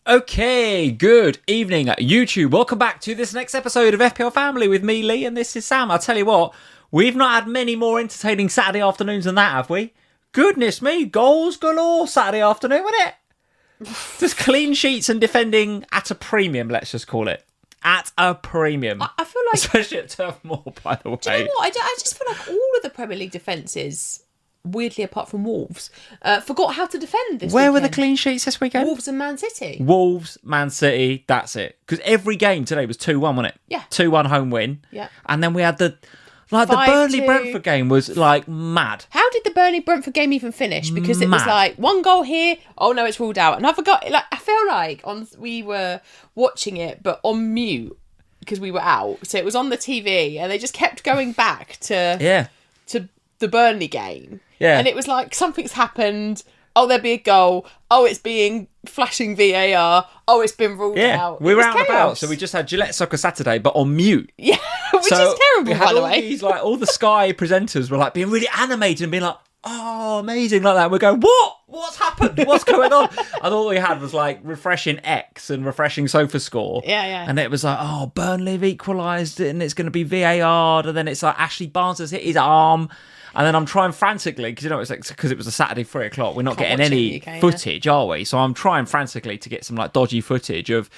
Okay, good evening, YouTube. Welcome back to this next episode of FPL Family with me, Lee, and this is Sam. I'll tell you what, we've not had many more entertaining Saturday afternoons than that, have we? Goodness me, goals galore Saturday afternoon, wasn't it? Just clean sheets and defending at a premium, let's just call it. At a premium. I feel like... Especially at Turf Moor, by the way. Do you know what? I just feel like all of the Premier League defences, weirdly apart from Wolves, forgot how to defend this Where weekend. were the clean sheets this weekend? Wolves and Man City. Wolves, Man City, that's it. Because every game today was 2-1, wasn't it? Yeah. 2-1 home win. Yeah. And then we had the 5-2. Burnley Brentford game was like mad. How did the Burnley Brentford game even finish? Because it was Mad. like one goal here, oh no, it's ruled out. And I forgot, like, I feel like we were watching it, but on mute because we were out. So it was on the TV and they just kept going back to the Burnley game. Yeah. And it was like, something's happened. Oh, there'd be a goal. Oh, it's being flashing VAR. Oh, it's been ruled out. We It were was out and about, chaos. so we just had Gillette Soccer Saturday, but on mute. Yeah, which is terrible, we had by the all way. these, like, all the Sky presenters were like being really animated and being like, oh, amazing, like that. And we're going, what? What's happened? What's going on? And all we had was like refreshing X and refreshing SofaScore. Yeah. And it was like, oh, Burnley have equalised it and it's going to be VAR'd. And then it's like Ashley Barnes has hit his arm. And then I'm trying frantically, because it's like, because it was a Saturday 3:00, we're not Can't getting watch it in any the UK, footage, are we? So I'm trying frantically to get some like dodgy footage of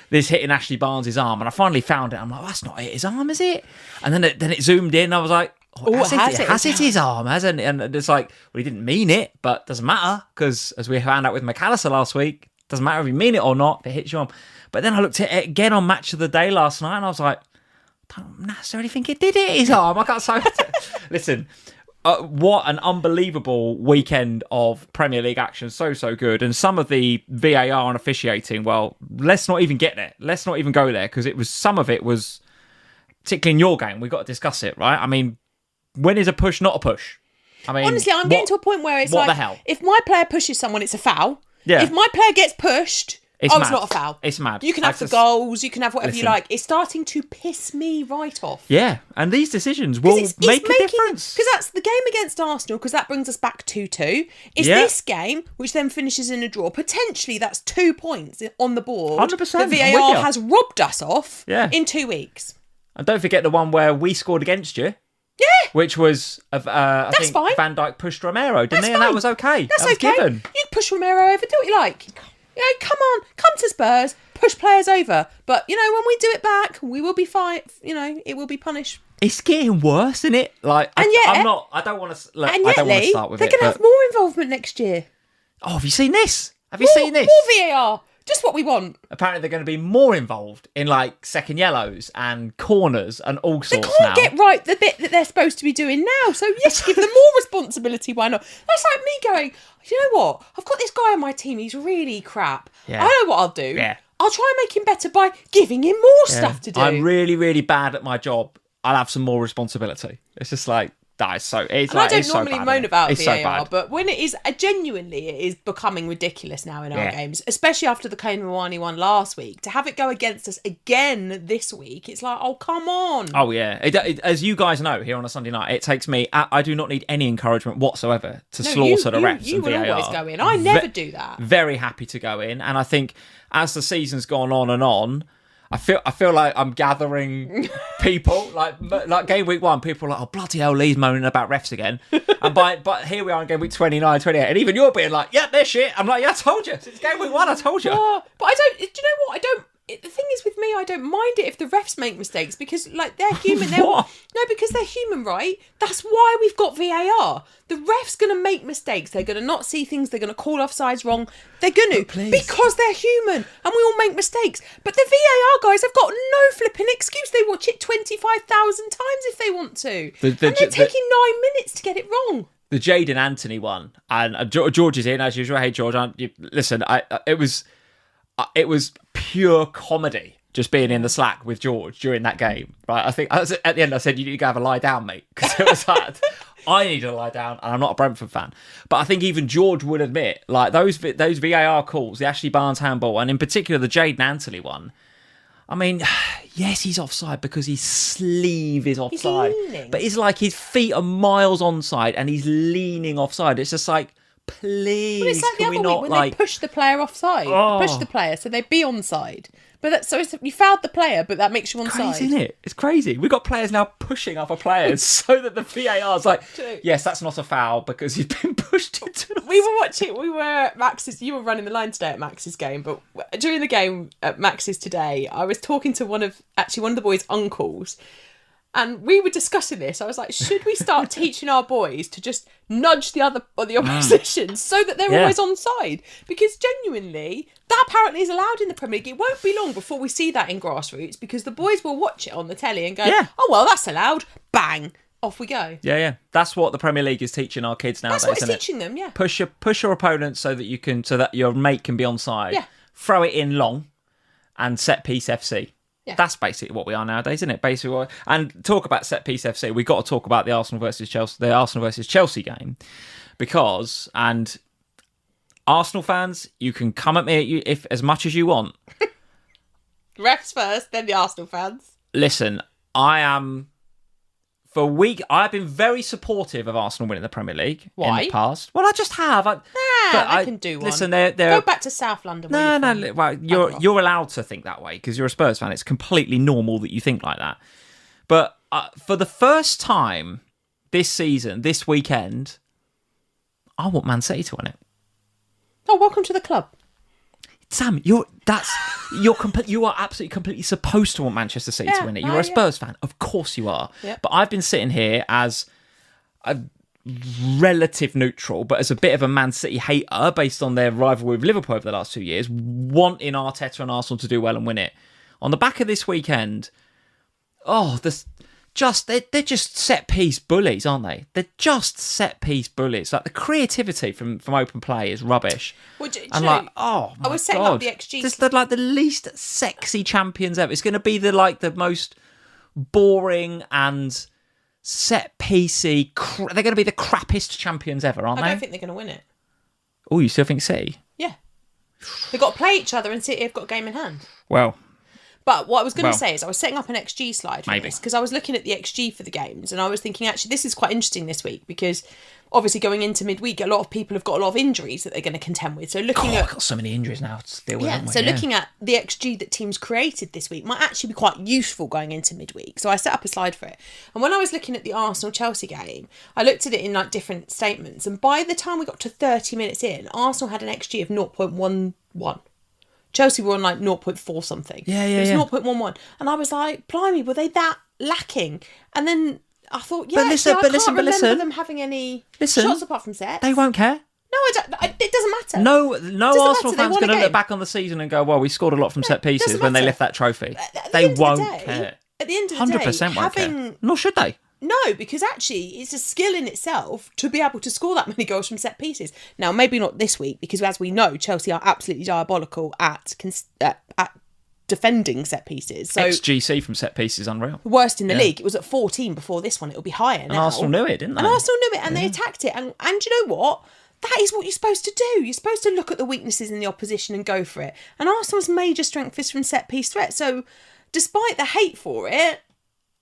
this hitting Ashley Barnes' arm. And I finally found it. I'm like, that's not his arm, is it? And then it zoomed in. And I was like, has it his arm, hasn't it? And it's like, well, he didn't mean it, but doesn't matter, because as we found out with McAllister last week, doesn't matter if you mean it or not, if it hits your arm. But then I looked at it again on Match of the Day last night, and I was like, I don't necessarily think it did hit his arm. I can't say. Listen, what an unbelievable weekend of Premier League action. So good. And some of the VAR and officiating, well, let's not even get there. Let's not even go there, because some of it was, particularly in your game, we've got to discuss it, right? I mean, when is a push not a push? I mean, Honestly, I'm getting to a point where it's what like, the hell? if my player pushes someone, it's a foul. Yeah. If my player gets pushed, It's it's mad. not a foul. It's mad. You can have the goals, you can have whatever you Listen. like. It's starting to piss me right off. Yeah, and these decisions will make a difference. Because that's the game against Arsenal, because that brings us back 2-2. It's Yeah. this game, which then finishes in a draw. Potentially, that's 2 points on the board. 100%, The I'm with VAR you. has robbed us off Yeah. in 2 weeks. And don't forget the one where we scored against you. Yeah. Which was, I think fine. Van Dijk pushed Romero, didn't That's he? And that fine. was okay. That's that was okay. given. You can push Romero over, do what you like. You know, come on, come to Spurs, push players over. But, you know, when we do it back, we will be fine. You know, it will be punished. It's getting worse, isn't it? Like, And yet, I don't want to. I don't want to Lee, start with they're it. going to But, have more involvement next year. oh, have you seen this? Have you seen this? More VAR. Just what we want. Apparently, they're going to be more involved in like second yellows and corners and all They sorts can't now. get right the bit that they're supposed to be doing now. So, yes, give them more responsibility. Why not? That's like me going, you know what? I've got this guy on my team. He's really crap. Yeah. I know what I'll do. Yeah. I'll try and make him better by giving him more stuff to do. I'm really, really bad at my job. I'll have some more responsibility. It's just like that is so. It's And like, I don't it's so normally bad, moan isn't it? about It's VAR, so bad. but when it is, genuinely, it is becoming ridiculous now in our Yeah. games, especially after the Kane Rawani one last week. To have it go against us again this week, it's like, oh, come on. Oh yeah, as you guys know, here on a Sunday night, it takes me. I do not need any encouragement whatsoever to slaughter the refs You and will VAR. always go in. I never do that. Very happy to go in, and I think as the season's gone on and on, I feel like I'm gathering people like game week 1. People are like, oh bloody hell, Lee's moaning about refs again, and but here we are in game week 29, 28, and even you're being like, yeah, they're shit. I'm like, yeah, I told you. It's game week 1. I told you. But I don't. Do you know what? I don't. The thing is with me, I don't mind it if the refs make mistakes because, like, they're human. What? No, because they're human, right? That's why we've got VAR. The ref's going to make mistakes. They're going to not see things. They're going to call offsides wrong. They're going to because they're human, and we all make mistakes. But the VAR guys have got no flipping excuse. They watch it 25,000 times if they want to, and they're taking 9 minutes to get it wrong. The Jaden Anthony one, and George is in as usual. Hey George, listen, it was pure comedy just being in the Slack with George during that game, right? I think at the end I said, you need to have a lie down, mate, because it was like, I need to lie down, and I'm not a Brentford fan. But I think even George would admit, like, those VAR calls, the Ashley Barnes handball, and in particular the Jaden Anthony one, I mean, yes, he's offside because his sleeve is offside. He's leaning. But it's like his feet are miles onside and he's leaning offside. It's just like, please. Well, it's like the other week when they push the player offside. Push the player so they'd be onside. But you fouled the player, but that makes you onside. Crazy, isn't it? It's crazy. We've got players now pushing other players so that the VAR's like, yes, that's not a foul because you've been pushed into. You were running the line today at Max's game, but during the game at Max's today, I was talking to one of the boys' uncles. And we were discussing this. I was like, should we start teaching our boys to just nudge the opposition so that they're always onside? Because genuinely, that apparently is allowed in the Premier League. It won't be long before we see that in grassroots because the boys will watch it on the telly and go, oh, well, that's allowed. Bang. Off we go. Yeah. That's what the Premier League is teaching our kids nowadays. That's what it's teaching them, yeah. Push your opponent so that your mate can be onside. Yeah. Throw it in long and set piece FC. Yeah. That's basically what we are nowadays, isn't it? And talk about set piece FC. We've got to talk about the Arsenal versus Chelsea game because Arsenal fans, you can come at me if as much as you want. Refs first, then the Arsenal fans. Listen, I've been very supportive of Arsenal winning the Premier League in the past. Well, I just have. I can do one. Listen, go back to South London. No. Well, you're allowed to think that way because you're a Spurs fan. It's completely normal that you think like that. But for the first time this season, this weekend, I want Man City to win it. Oh, welcome to the club. Sam, you are absolutely completely supposed to want Manchester City to win it. You're a Spurs fan, of course you are. Yep. But I've been sitting here as a relative neutral, but as a bit of a Man City hater based on their rivalry with Liverpool over the last 2 years, wanting Arteta and Arsenal to do well and win it. On the back of this weekend, they're just set piece bullies, aren't they? They're just set piece bullies. Like the creativity from open play is rubbish. Well, I was setting up the XG. This is the least sexy champions ever. It's going to be the most boring and set piecey. They're going to be the crappiest champions ever, aren't they? I don't think they're going to win it. Oh, you still think City? Yeah, they've got to play each other, and City have got a game in hand. Well. But what I was going to say is I was setting up an XG slide for this because I was looking at the XG for the games and I was thinking, actually, this is quite interesting this week because obviously going into midweek, a lot of people have got a lot of injuries that they're going to contend with. So looking at... I've got so many injuries now to deal with. Looking at the XG that teams created this week might actually be quite useful going into midweek. So I set up a slide for it. And when I was looking at the Arsenal-Chelsea game, I looked at it in different statements. And by the time we got to 30 minutes in, Arsenal had an XG of 0.11. Chelsea were on 0.4 something. It was 0.11. And I was like, blimey, were they that lacking? And then I thought, I can't remember them having any shots apart from sets. They won't care. No, it doesn't matter. No Arsenal fan's going to look back on the season and go, well, we scored a lot from set pieces when they lift that trophy. They won't care. At the end of the day, 100% won't care. Nor should they. No, because actually it's a skill in itself to be able to score that many goals from set pieces. Now, maybe not this week, because as we know, Chelsea are absolutely diabolical at defending set pieces. So XGC from set pieces, unreal. Worst in the league. It was at 14 before this one. It'll be higher now. And Arsenal knew it, didn't they? And they attacked it. And you know what? That is what you're supposed to do. You're supposed to look at the weaknesses in the opposition and go for it. And Arsenal's major strength is from set piece threat. So despite the hate for it,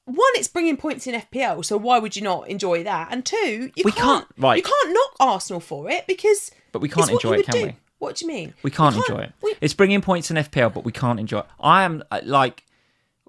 one, it's bringing points in FPL, so why would you not enjoy that? And two, you can't knock Arsenal for it because but we can't enjoy it, can we? What do you mean? We can't enjoy it. It's bringing points in FPL, but we can't enjoy it.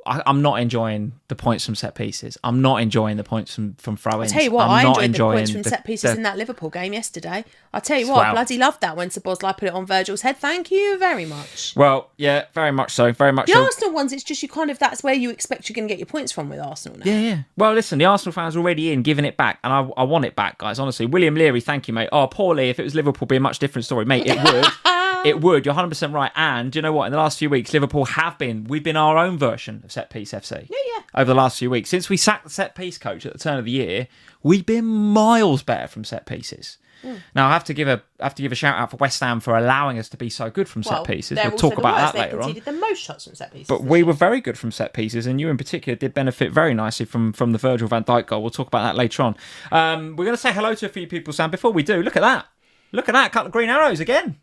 I'm not enjoying the points from set pieces. I'm not enjoying the points from throw-ins. I'll tell you what, I enjoyed the points from set pieces in that Liverpool game yesterday. I'll tell you what, I bloody loved that when Szoboszlai put it on Virgil's head. Thank you very much. Well, yeah, very much so. Very much the so. Arsenal ones, it's just that's where you expect you're going to get your points from with Arsenal now. Yeah. Well, listen, the Arsenal fans are already in, giving it back, and I want it back, guys, honestly. William Leary, thank you, mate. Oh, poor Lee, if it was Liverpool, it'd be a much different story. Mate, it would. It would. You're 100% right. And you know what? In the last few weeks, Liverpool we've been our own version of set piece FC. Yeah. Over the last few weeks. Since we sacked the set piece coach at the turn of the year, we've been miles better from set pieces. Now, I have to give a shout out for West Ham for allowing us to be so good from set pieces. We'll talk about that later on. They conceded the most shots from set pieces. But we were very good from set pieces, and you in particular did benefit very nicely from the Virgil van Dijk goal. We'll talk about that later on. We're going to say hello to a few people, Sam. Before we do, look at that. A couple of green arrows again.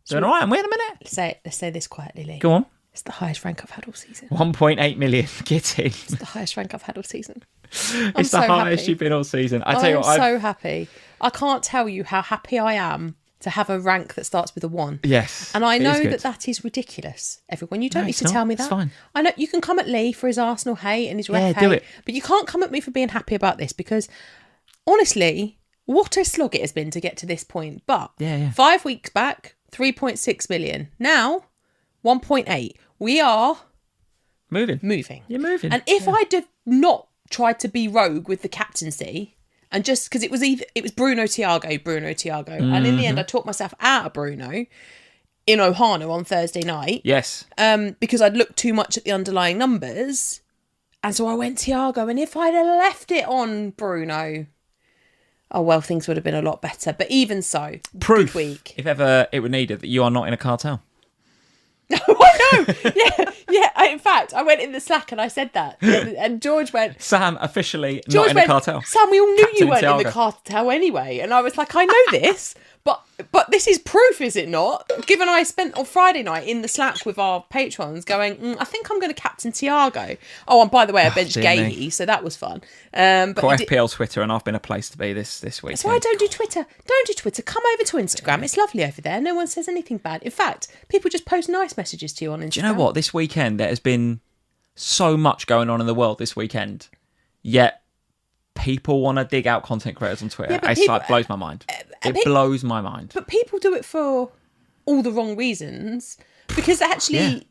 Doing all right, am we in a minute? Let's say this quietly, Lee. Go on. It's the highest rank I've had all season. 1.8 million. Get in. It's the highest rank I've had all season. It's the highest you've been all season. I'm so happy. I can't tell you how happy I am to have a rank that starts with a 1. Yes. And I know that is ridiculous, everyone. You don't need to tell me that. It's fine. I know you can come at Lee for his Arsenal hate and his ref hate, do it. but you can't come at me for being happy about this because, honestly, what a slog it has been to get to this point. But 5 weeks back, 3.6 million. Now, 1.8. We are... Moving. You're moving. And if I'd have not tried to be rogue with the captaincy... And just because it was Bruno, Thiago. And in the end, I talked myself out of Bruno in Ohana on Thursday night. Yes. Because I'd looked too much at the underlying numbers. And so I went Thiago. And if I'd have left it on Bruno, oh, well, things would have been a lot better. But even so, proof, good week. If ever it were needed, that you are not in a cartel. I know. Yeah. In fact, I went in the Slack and I said that, and George went, "Sam, officially not in a cartel." Sam, we all knew Captain you weren't Thiago. in the cartel anyway, and I was like, "I know this, but this is proof, is it not?" Given I spent on Friday night in the Slack with our patrons, going, "I think I'm going to captain Thiago." Oh, and by the way, I benched Gahey, so that was fun. But FPL Twitter, and I've been a place to be this week. So I don't do Twitter. Don't do Twitter. Come over to Instagram. It's lovely over there. No one says anything bad. In fact, people just post nice messages to you on Instagram. Do you know what? This weekend there has been so much going on in the world this weekend, yet people want to dig out content creators on Twitter. It blows my mind. It blows my mind. But people do it for all the wrong reasons because actually,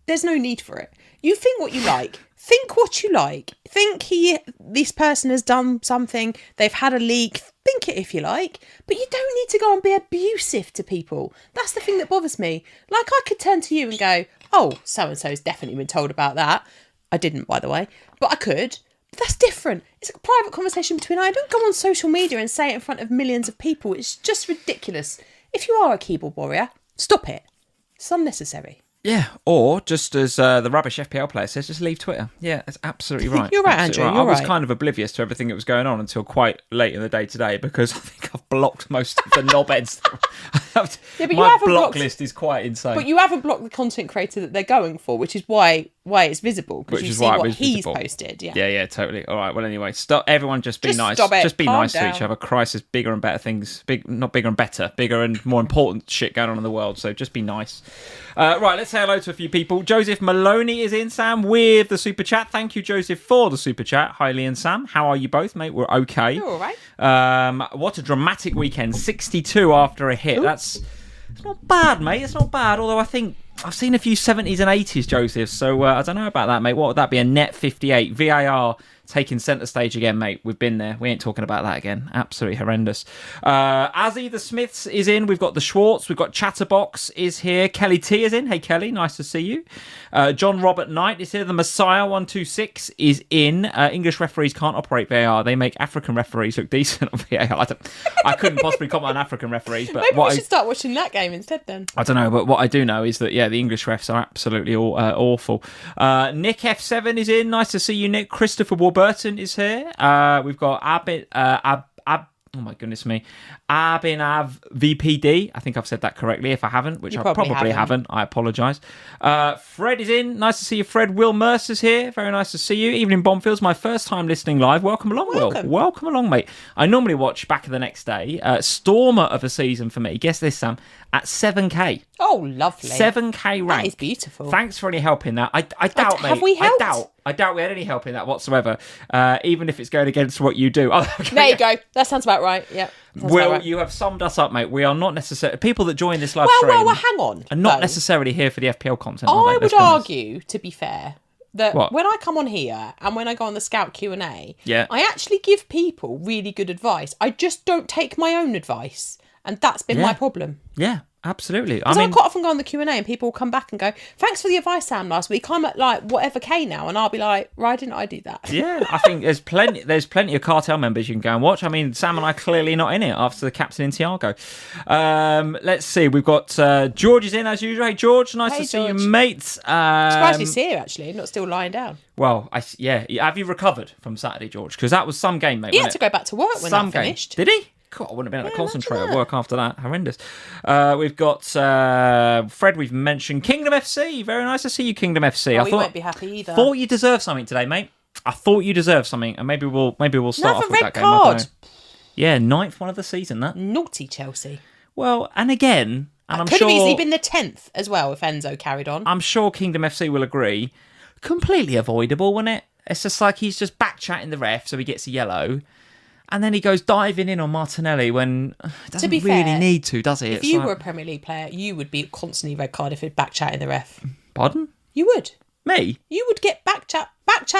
there's no need for it. You think what you like. Think what you like. Think this person has done something. They've had a leak. Think it if you like. But you don't need to go and be abusive to people. That's the thing that bothers me. Like, I could turn to you and go, oh, so-and-so's definitely been told about that. I didn't, by the way. But I could. But that's different. It's a private conversation between I don't go on social media and say it in front of millions of people. It's just ridiculous. If you are a keyboard warrior, stop it. It's unnecessary. Yeah, or just as the rubbish FPL player says, just leave Twitter. Yeah, that's absolutely right. You're right, Andrew. Right. I was kind of oblivious to everything that was going on until quite late in the day today because I think I've blocked most of the knobheads. My block list is quite insane. But you haven't blocked the content creator that they're going for, which is why it's visible because you see what he's posted. Yeah, totally. All right. Well, anyway, stop. Everyone, just be nice. Just be nice to each other. Crisis, bigger and better things. Not bigger and better. Bigger and more important shit going on in the world. So just be nice. Right, let's say hello to a few people. Joseph Maloney is in, Sam, with the super chat. Thank you, Joseph, for the super chat. Hi, Lee and Sam. How are you both, mate? We're okay. You're all right. What a dramatic weekend. 62 after a hit. It's not bad, mate. It's not bad. Although I think I've seen a few 70s and 80s, Joseph. So I don't know about that, mate. What would that be? A net 58. VAR taking centre stage again, mate. We've been there. We ain't talking about that again. Absolutely horrendous. Azzy the Smiths is in. We've got the Schwartz. We've got Chatterbox is here. Kelly T is in. Hey, Kelly. Nice to see you. John Robert Knight is here. The Messiah 126 is in. English referees can't operate VAR. They make African referees look decent on VAR. I couldn't possibly comment on African referees. But maybe we should start watching that game instead then. I don't know. But what I do know is that, the English refs are absolutely awful. Nick F7 is in. Nice to see you, Nick. Christopher Warburton is here. We've got oh my goodness me, Abinav VPD. I think I've said that correctly. If I haven't, which I probably haven't, I apologise. Fred is in. Nice to see you, Fred. Will Mercer's here. Very nice to see you. Evening Bombfields, my first time listening live. Welcome along, Will. Welcome along, mate. I normally watch back of the next day. Stormer of a season for me. Guess this, Sam. At 7k. Oh, lovely. 7k rank. That is beautiful. Thanks for any help in that. I doubt, mate. Have we helped? I doubt we had any help in that whatsoever, even if it's going against what you do. There you go. That sounds about right. Yeah. Will, you have summed us up, mate. We are not necessarily... People that join this live stream... Well, hang on. Are not necessarily here for the FPL content, I would argue, to be fair, that when I come on here and when I go on the Scout Q&A, I actually give people really good advice. I just don't take my own advice. And that's been my problem. Yeah. Absolutely. Because I quite often go on the Q&A and people will come back and go, thanks for the advice, Sam, last week. I'm at like whatever K now. And I'll be like, why didn't I do that? Yeah, I think there's plenty of cartel members you can go and watch. I mean, Sam and I clearly not in it after the captain in Thiago. Let's see. We've got George is in as usual. Hey, George. Nice to see you, mate. Surprised he's here, actually. Not still lying down. Well, have you recovered from Saturday, George? Because that was some game, mate. He had to go back to work when that finished. Did he? God, I wouldn't have been able to concentrate at work after that. Horrendous. We've got Fred, we've mentioned. Kingdom FC. Very nice to see you, Kingdom FC. I won't be happy either. Thought you deserved something today, mate. I thought you deserved something, and maybe we'll start off with that game. Card. Yeah, 9th one of the season, that. Naughty Chelsea. Well, and again, and I'm could sure... have easily been the 10th as well if Enzo carried on. I'm sure Kingdom FC will agree. Completely avoidable, wasn't it? It's just like he's just back-chatting the ref, so he gets a yellow. And then he goes diving in on Martinelli when it doesn't really need to, does it? If you were a Premier League player, you would be constantly red carded for back-chatting the ref. Pardon? You would. Me? You would get back-chat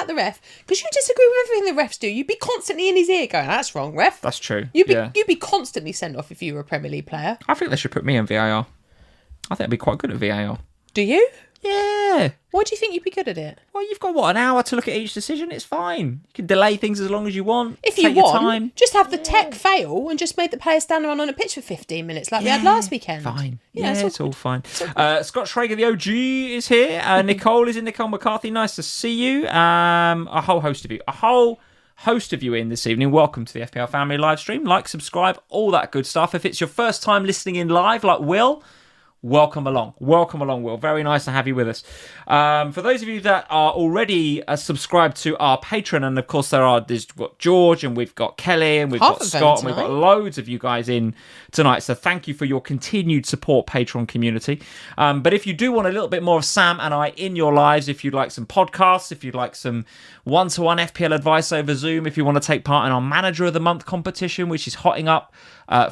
the ref because you disagree with everything the refs do. You'd be constantly in his ear going, "That's wrong, ref." That's true. You'd be constantly sent off if you were a Premier League player. I think they should put me in VAR. I think I'd be quite good at VAR. Do you? Yeah. Why do you think you'd be good at it? Well, you've got, an hour to look at each decision? It's fine. You can delay things as long as you want. If you want, just have the tech fail and just make the players stand around on a pitch for 15 minutes like we had last weekend. Fine. Yeah, it's all fine. Scott Schrager, the OG, is here. Nicole is in. Nicole McCarthy, nice to see you. A whole host of you in this evening. Welcome to the FPL Family live stream. Like, subscribe, all that good stuff. If it's your first time listening in live, like Will... Welcome along, Will. Very nice to have you with us. For those of you that are already subscribed to our Patreon, and of course we've got George and we've got Kelly and we've got Scott and we've got loads of you guys in tonight. So thank you for your continued support, Patreon community. But if you do want a little bit more of Sam and I in your lives, if you'd like some podcasts, if you'd like some one-to-one FPL advice over Zoom, if you want to take part in our Manager of the Month competition, which is hotting up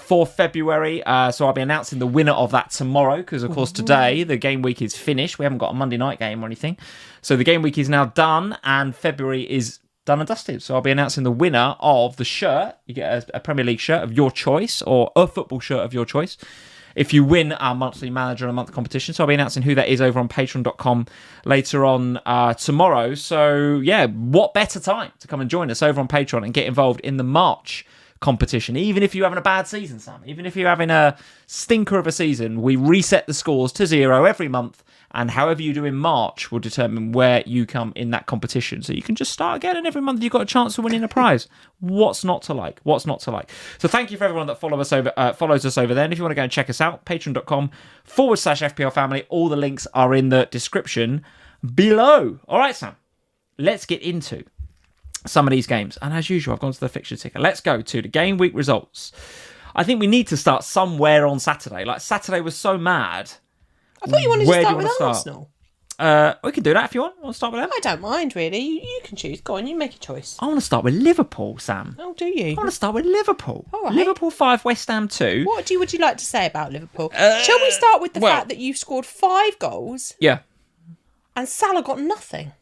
for February. So I'll be announcing the winner of that tomorrow because, of course, today the game week is finished. We haven't got a Monday night game or anything. So the game week is now done and February is done and dusted. So I'll be announcing the winner of the shirt. You get a Premier League shirt of your choice or a football shirt of your choice if you win our monthly Manager of the Month competition. So I'll be announcing who that is over on patreon.com later on tomorrow. So, yeah, what better time to come and join us over on Patreon and get involved in the March competition. Even if you're having a bad season, Sam, even if you're having a stinker of a season, we reset the scores to 0 every month, and however you do in March will determine where you come in that competition. So you can just start again, and every month you've got a chance of winning a prize. What's not to like? So thank you for everyone that follows us over there. And if you want to go and check us out, patreon.com/FPL Family. All the links are in the description below. All right, Sam, let's get into some of these games. And as usual, I've gone to the fixture ticker. Let's go to the game week results. I think we need to start somewhere on Saturday. Like, Saturday was so mad. I thought you wanted to start with Arsenal. We can do that if you want. I want to start with them. I don't mind, really. You can choose. Go on, you make a choice. I want to start with Liverpool, Sam. Oh, do you? I want to start with Liverpool. All right. Liverpool 5, West Ham 2. What would you like to say about Liverpool? Shall we start with the fact that you scored 5 goals? Yeah. And Salah got nothing?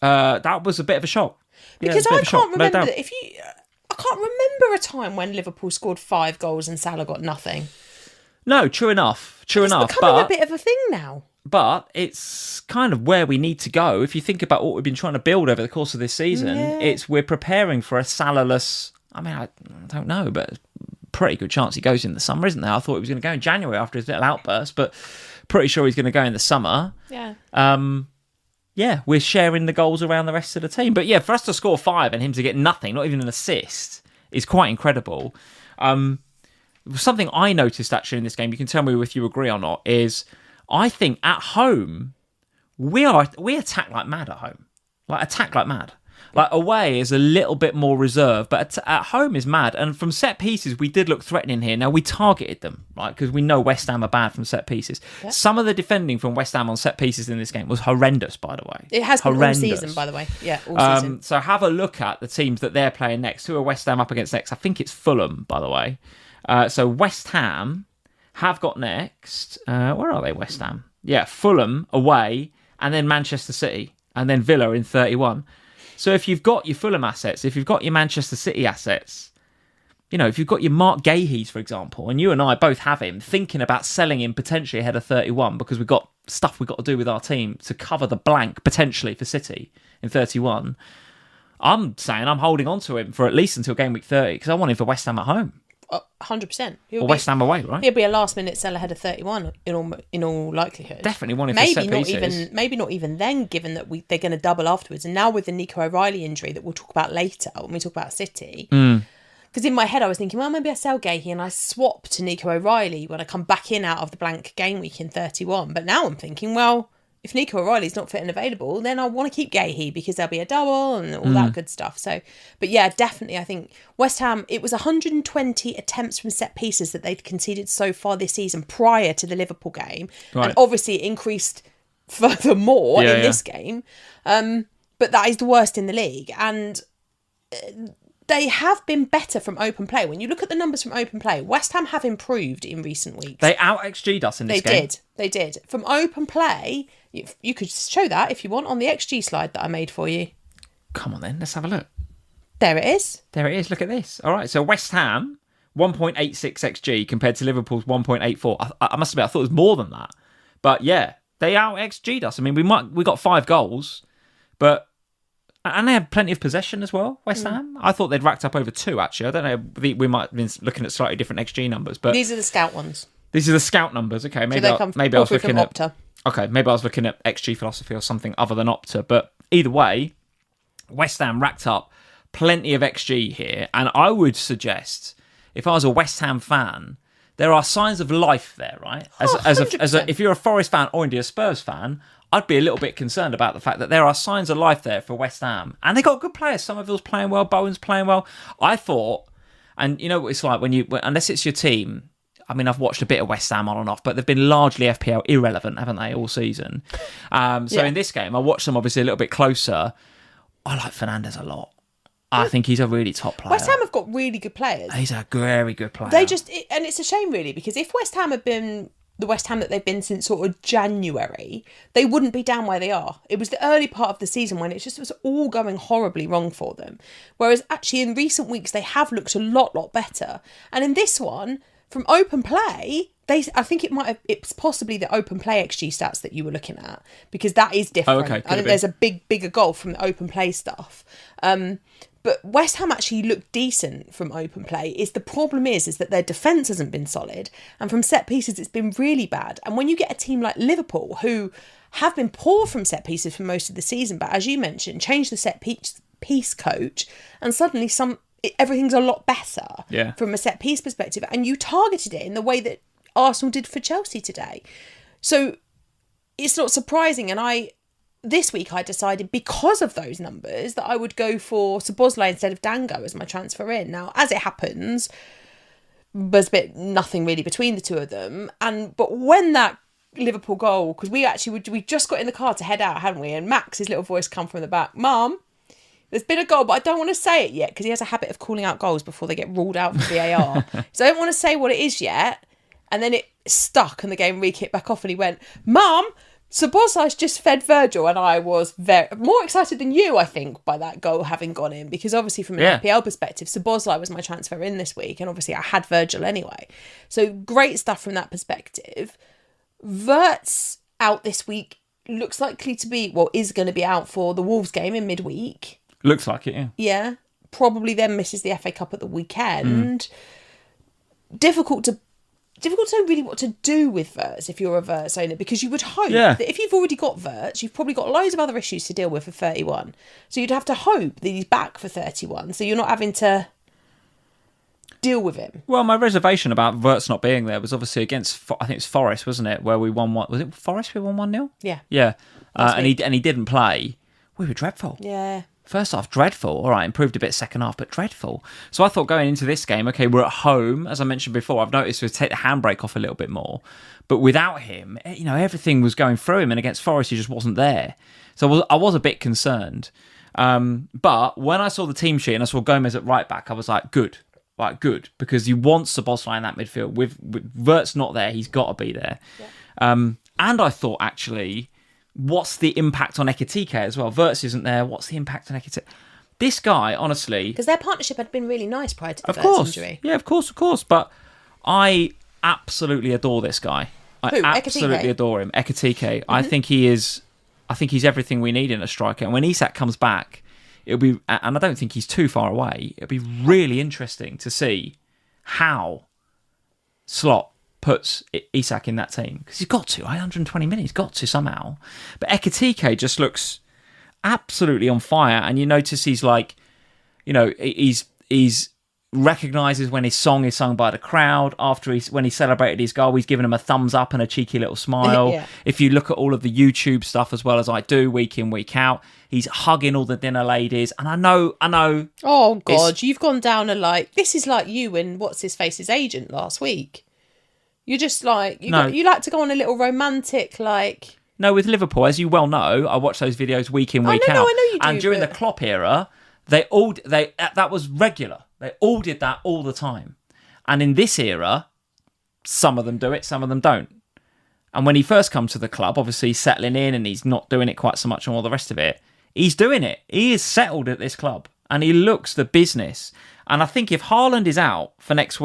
That was a bit of a shock. Because I can't remember I can't remember a time when Liverpool scored 5 goals and Salah got nothing. No, true enough. It's becoming a bit of a thing now. But it's kind of where we need to go. If you think about what we've been trying to build over the course of this season, we're preparing for a Salah-less... I mean, I don't know, but pretty good chance he goes in the summer, isn't there? I thought he was going to go in January after his little outburst, but pretty sure he's going to go in the summer. Yeah. We're sharing the goals around the rest of the team. But yeah, for us to score 5 and him to get nothing, not even an assist, is quite incredible. Something I noticed actually in this game, you can tell me if you agree or not, is I think at home, we attack like mad at home. Like, away is a little bit more reserved, but at home is mad. And from set pieces, we did look threatening here. Now, we targeted them, right? Because we know West Ham are bad from set pieces. Yep. Some of the defending from West Ham on set pieces in this game was horrendous, by the way. It has been all season, by the way. Yeah, all season. So have a look at the teams that they're playing next. Who are West Ham up against next? I think it's Fulham, by the way. So West Ham have got next. Where are they, West Ham? Yeah, Fulham away, and then Manchester City, and then Villa in 31. So if you've got your Fulham assets, if you've got your Manchester City assets, you know, if you've got your Mark Gahey's, for example, and you and I both have him, thinking about selling him potentially ahead of 31 because we've got stuff we've got to do with our team to cover the blank potentially for City in 31, I'm saying I'm holding on to him for at least until game week 30 because I want him for West Ham at home. 100%. Or West Ham away, right? He'll be a last-minute sell ahead of 31 in all likelihood. Definitely one of his set pieces. Maybe not even then, given that they're going to double afterwards. And now with the Nico O'Reilly injury that we'll talk about later when we talk about City. Because in my head I was thinking, well, maybe I sell Gahey and I swap to Nico O'Reilly when I come back in out of the blank game week in 31. But now I'm thinking, well, if Nico O'Reilly's not fit and available, then I want to keep Gahey because there'll be a double and all that good stuff. So, but yeah, definitely, I think West Ham, it was 120 attempts from set pieces that they'd conceded so far this season prior to the Liverpool game. Right. And obviously it increased furthermore in this game. But that is the worst in the league. And they have been better from open play. When you look at the numbers from open play, West Ham have improved in recent weeks. They out-XG'd us in this game. They did. From open play, you could show that if you want on the XG slide that I made for you. Come on then, let's have a look. There it is. There it is, look at this. All right, so West Ham, 1.86 XG compared to Liverpool's 1.84. I must admit, I thought it was more than that. But yeah, they out-XG'd us. I mean, we got 5 goals, but... And they had plenty of possession as well, West Ham. I thought they'd racked up over 2, actually. I don't know. We might have been looking at slightly different XG numbers. But these are the scout ones. These are the scout numbers. Okay, maybe I was looking at Opta. Okay, maybe I was looking at XG philosophy or something other than Opta. But either way, West Ham racked up plenty of XG here. And I would suggest, if I was a West Ham fan, there are signs of life there, right? If you're a Forest fan or indeed a Spurs fan, I'd be a little bit concerned about the fact that there are signs of life there for West Ham. And they got good players. Somerville's playing well, Bowen's playing well. I thought, and you know what it's like unless it's your team. I mean, I've watched a bit of West Ham on and off, but they've been largely FPL irrelevant, haven't they, all season? In this game, I watched them obviously a little bit closer. I like Fernandes a lot. I think he's a really top player. West Ham have got really good players. He's a very good player. And it's a shame, really, because if West Ham had been the West Ham that they've been since sort of January, they wouldn't be down where they are. It was the early part of the season when it just was all going horribly wrong for them. Whereas actually in recent weeks, they have looked a lot better. And in this one, from open play, I think it's possibly the open play XG stats that you were looking at, because that is different. Oh, okay. I think there's a bigger goal from the open play stuff. But West Ham actually looked decent from open play. The problem is that their defence hasn't been solid, and from set pieces it's been really bad. And when you get a team like Liverpool, who have been poor from set pieces for most of the season, but as you mentioned, change the set piece coach, and suddenly everything's a lot better from a set piece perspective. And you targeted it in the way that Arsenal did for Chelsea today. So it's not surprising. And this week I decided, because of those numbers, that I would go for Szoboszlai instead of Dango as my transfer in. Now, as it happens, there's nothing really between the two of them. But when that Liverpool goal, because we just got in the car to head out, hadn't we? And Max's little voice come from the back, "Mum, there's been a goal, but I don't want to say it yet," because he has a habit of calling out goals before they get ruled out for VAR. So I don't want to say what it is yet. And then it stuck and the game re-kicked back off, and he went, "Mum, Szoboszlai's just fed Virgil," and I was more excited than you, I think, by that goal having gone in, because obviously from an FPL perspective, Szoboszlai was my transfer in this week, and obviously I had Virgil anyway. So great stuff from that perspective. Vert's out this week, looks likely to be, is going to be out for the Wolves game in midweek. Looks like it, yeah. Yeah, probably then misses the FA Cup at the weekend. Difficult to know really what to do with Verts if you're a Verts owner, because you would hope that if you've already got Verts, you've probably got loads of other issues to deal with for 31. So you'd have to hope that he's back for 31, so you're not having to deal with him. Well, my reservation about Verts not being there was obviously against, I think it's Forest, wasn't it, where we won 1. Was it Forest we won 1-0? Yeah. And he didn't play. We were dreadful. Yeah. First half, dreadful. All right, improved a bit second half, but dreadful. So I thought going into this game, okay, we're at home. As I mentioned before, I've noticed we take the handbrake off a little bit more. But without him, everything was going through him. And against Forest, he just wasn't there. So I was a bit concerned. But when I saw the team sheet and I saw Gomez at right back, I was like, good. Like, good. Because you want Szoboszlai in that midfield. With Verts not there, he's got to be there. Yeah. And I thought, actually, what's the impact on Ekitike as well? Verts isn't there. What's the impact on Ekitike? This guy, honestly... Because their partnership had been really nice prior to the Verts injury. Yeah, of course. But I absolutely adore this guy. I absolutely adore him. Ekitike. Mm-hmm. I think he's everything we need in a striker. And when Isak comes back, it'll be... And I don't think he's too far away. It'll be really interesting to see how Slot puts Isak in that team, because he's got to. 120 minutes, he's got to somehow. But Ekitike just looks absolutely on fire, and you notice he's like, he's recognises when his song is sung by the crowd. When he celebrated his goal, he's given him a thumbs up and a cheeky little smile. Yeah. If you look at all of the YouTube stuff as well as I do week in, week out, he's hugging all the dinner ladies. And I know. Oh God, you've gone down this is like you and what's his face's agent last week. You're just like you like to go on a little romantic No, with Liverpool, as you well know, I watch those videos week in, week out. I know you do. And during the Klopp era, that was regular. They all did that all the time. And in this era, some of them do it, some of them don't. And when he first comes to the club, obviously he's settling in and he's not doing it quite so much and all the rest of it. He's doing it. He is settled at this club and he looks the business. And I think if Haaland is out for next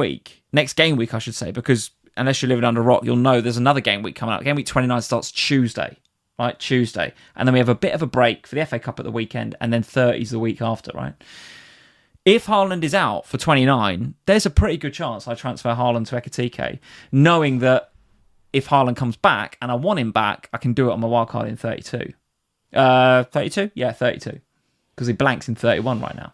game week, I should say, because unless you're living under a rock, you'll know there's another game week coming up. Game week 29 starts Tuesday. Right, Tuesday. And then we have a bit of a break for the FA Cup at the weekend, and then 30's the week after, right? If Haaland is out for 29, there's a pretty good chance I transfer Haaland to Ekitike, knowing that if Haaland comes back, and I want him back, I can do it on my wildcard in 32. 32? Yeah, 32. Because he blanks in 31 right now.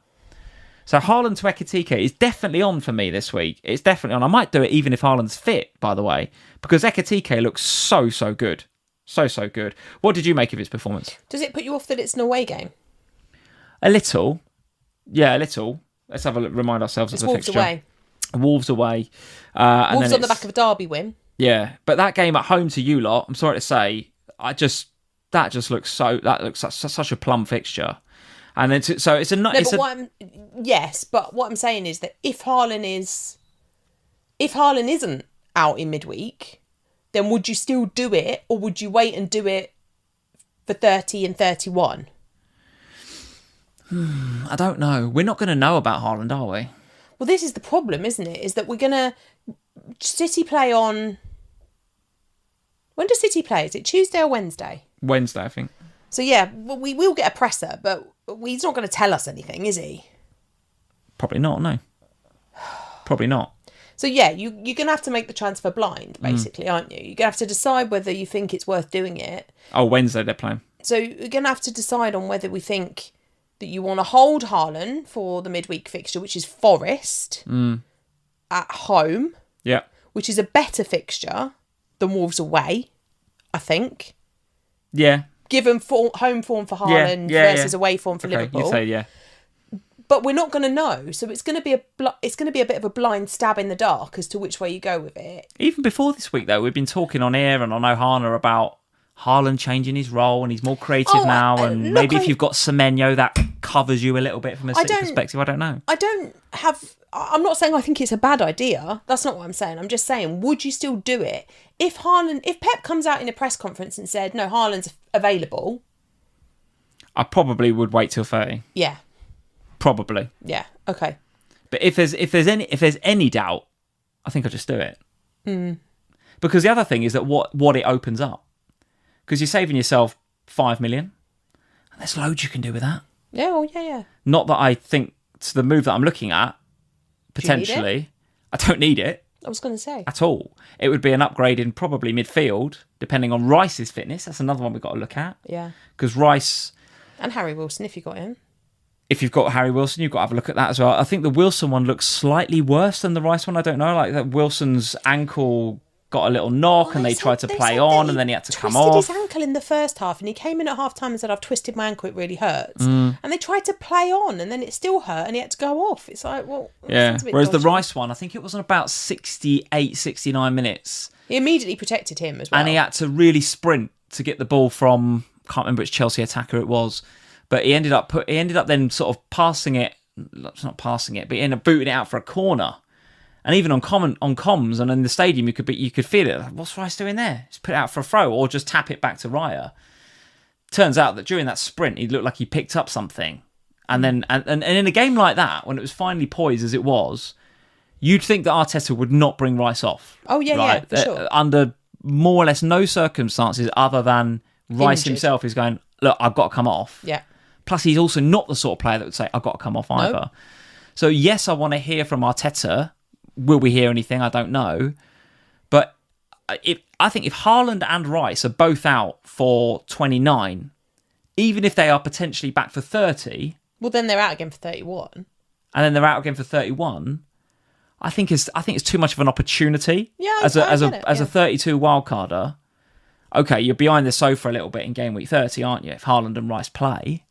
So Haaland to Ekitike is definitely on for me this week. It's definitely on. I might do it even if Haaland's fit, by the way, because Ekitike looks so good. So good. What did you make of his performance? Does it put you off that it's an away game? A little. Yeah, a little. Let's have a look, remind ourselves of the Wolves fixture. away. Wolves away. Wolves on the back of a derby win. Yeah, but that game at home to you lot, I'm sorry to say, that looks such a plum fixture. And then so it's a but what I'm saying is that if Haaland isn't out in midweek, then would you still do it, or would you wait and do it for 30 and 31? I don't know. We're not going to know about Haaland, are we? Well, this is the problem, isn't it? Is that we're going to... City play on... When does City play? Is it Tuesday or Wednesday? Wednesday, I think. So, yeah, we will get a presser, but he's not going to tell us anything, is he? Probably not, no. Probably not. So, yeah, you're going to have to make the transfer blind, basically, aren't you? You're going to have to decide whether you think it's worth doing it. Oh, Wednesday they're playing. So, you're going to have to decide on whether we think that you want to hold Haaland for the midweek fixture, which is Forest at home. Yeah. Which is a better fixture than Wolves away, I think. Yeah. Given home form for Haaland versus away form for Liverpool. You'd say, yeah. But we're not going to know, so it's going to be a bit of a blind stab in the dark as to which way you go with it. Even before this week, though, we've been talking on air and on Ohana about Haaland changing his role and he's more creative now, and maybe if you've got Semenyo, that covers you a little bit from a City perspective. I don't know. I'm not saying I think it's a bad idea. That's not what I'm saying. I'm just saying, would you still do it if Pep comes out in a press conference and said, no, Haaland's available? I probably would wait till 30. Yeah. Probably. Yeah. Okay. But if there's any doubt, I think I'll just do it. Because the other thing is that what it opens up, because you're saving yourself 5 million, and there's loads you can do with that. Yeah. Oh yeah. Not that I think it's the move that I'm looking at. Potentially, I don't need it. I was going to say at all. It would be an upgrade in probably midfield, depending on Rice's fitness. That's another one we've got to look at. Yeah. Because Rice and Harry Wilson, if you got him. If you've got Harry Wilson, you've got to have a look at that as well. I think the Wilson one looks slightly worse than the Rice one. I don't know. Like that Wilson's ankle got a little knock and they tried to play on and then he had to come off. He twisted his ankle in the first half and he came in at half time and said, I've twisted my ankle, it really hurts. And they tried to play on and then it still hurt and he had to go off. It's like, well, yeah. Whereas the Rice one, I think it was on about 68, 69 minutes. He immediately protected him as well. And he had to really sprint to get the ball from, can't remember which Chelsea attacker it was, but he ended up then sort of passing it, not passing it, but he ended up booting it out for a corner. And even on comms and in the stadium, you could feel it. Like, what's Rice doing there? Just put it out for a throw or just tap it back to Raya. Turns out that during that sprint, he looked like he picked up something. And then and in a game like that, when it was finally poised as it was, you'd think that Arteta would not bring Rice off. Oh yeah, right? Yeah, for sure. Under more or less no circumstances other than Rice himself is going, look, I've got to come off. Yeah. Plus, he's also not the sort of player that would say, I've got to come off either. Nope. So yes, I want to hear from Arteta. Will we hear anything? I don't know. But I think if Haaland and Rice are both out for 29, even if they are potentially back for 30... Well, then they're out again for 31. And then they're out again for 31. I think it's too much of an opportunity. Yeah, as a 32 wildcarder. Okay, you're behind the sofa a little bit in game week 30, aren't you? If Haaland and Rice play,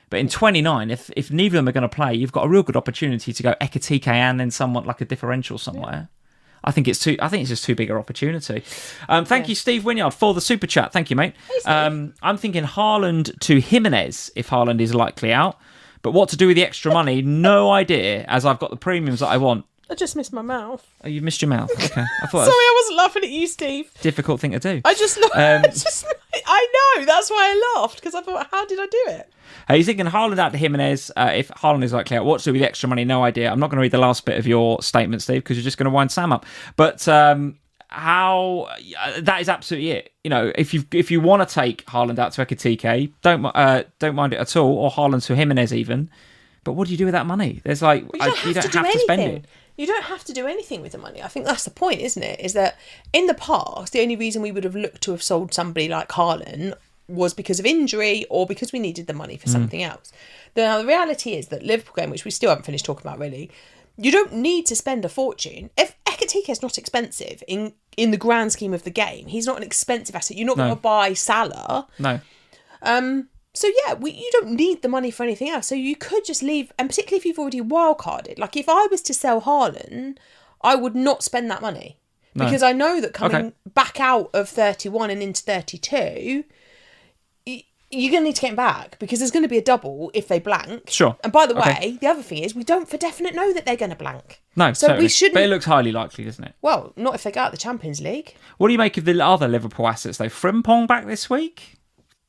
but in 29, if neither of them are going to play, you've got a real good opportunity to go Ekitike and then somewhat like a differential somewhere. Yeah. I think it's just too big an opportunity. Thank you, Steve Wynyard, for the super chat. Thank you, mate. Hey, I'm thinking Haaland to Jimenez if Haaland is likely out. But what to do with the extra money, no idea, as I've got the premiums that I want. I just missed my mouth. Oh, you missed your mouth. Okay. I thought Sorry, I wasn't laughing at you, Steve. Difficult thing to do. I know, that's why I laughed, because I thought, how did I do it? He's thinking Haaland out to Jimenez. If Haaland is likely out, what to do with the extra money, no idea. I'm not going to read the last bit of your statement, Steve, because you're just going to wind Sam up. But how that is absolutely it. You know, if you want to take Haaland out to Ekitike, don't mind it at all, or Haaland to Jimenez even. But what do you do with that money? There's like you don't have to spend it. You don't have to do anything with the money. I think that's the point, isn't it? Is that in the past, the only reason we would have looked to have sold somebody like Haaland was because of injury or because we needed the money for something else. Now, the reality is that Liverpool game, which we still haven't finished talking about really, you don't need to spend a fortune. If Ekitike is not expensive in the grand scheme of the game, he's not an expensive asset. You're not going to buy Salah. No. So yeah, you don't need the money for anything else. So you could just leave, and particularly if you've already wildcarded. Like if I was to sell Haaland, I would not spend that money because I know that coming back out of 31 and into 32, you're going to need to get him back because there's going to be a double if they blank. Sure. And by the way, the other thing is we don't for definite know that they're going to blank. No, so totally. we shouldn't. But it looks highly likely, doesn't it? Well, not if they go out the Champions League. What do you make of the other Liverpool assets though? Frimpong back this week?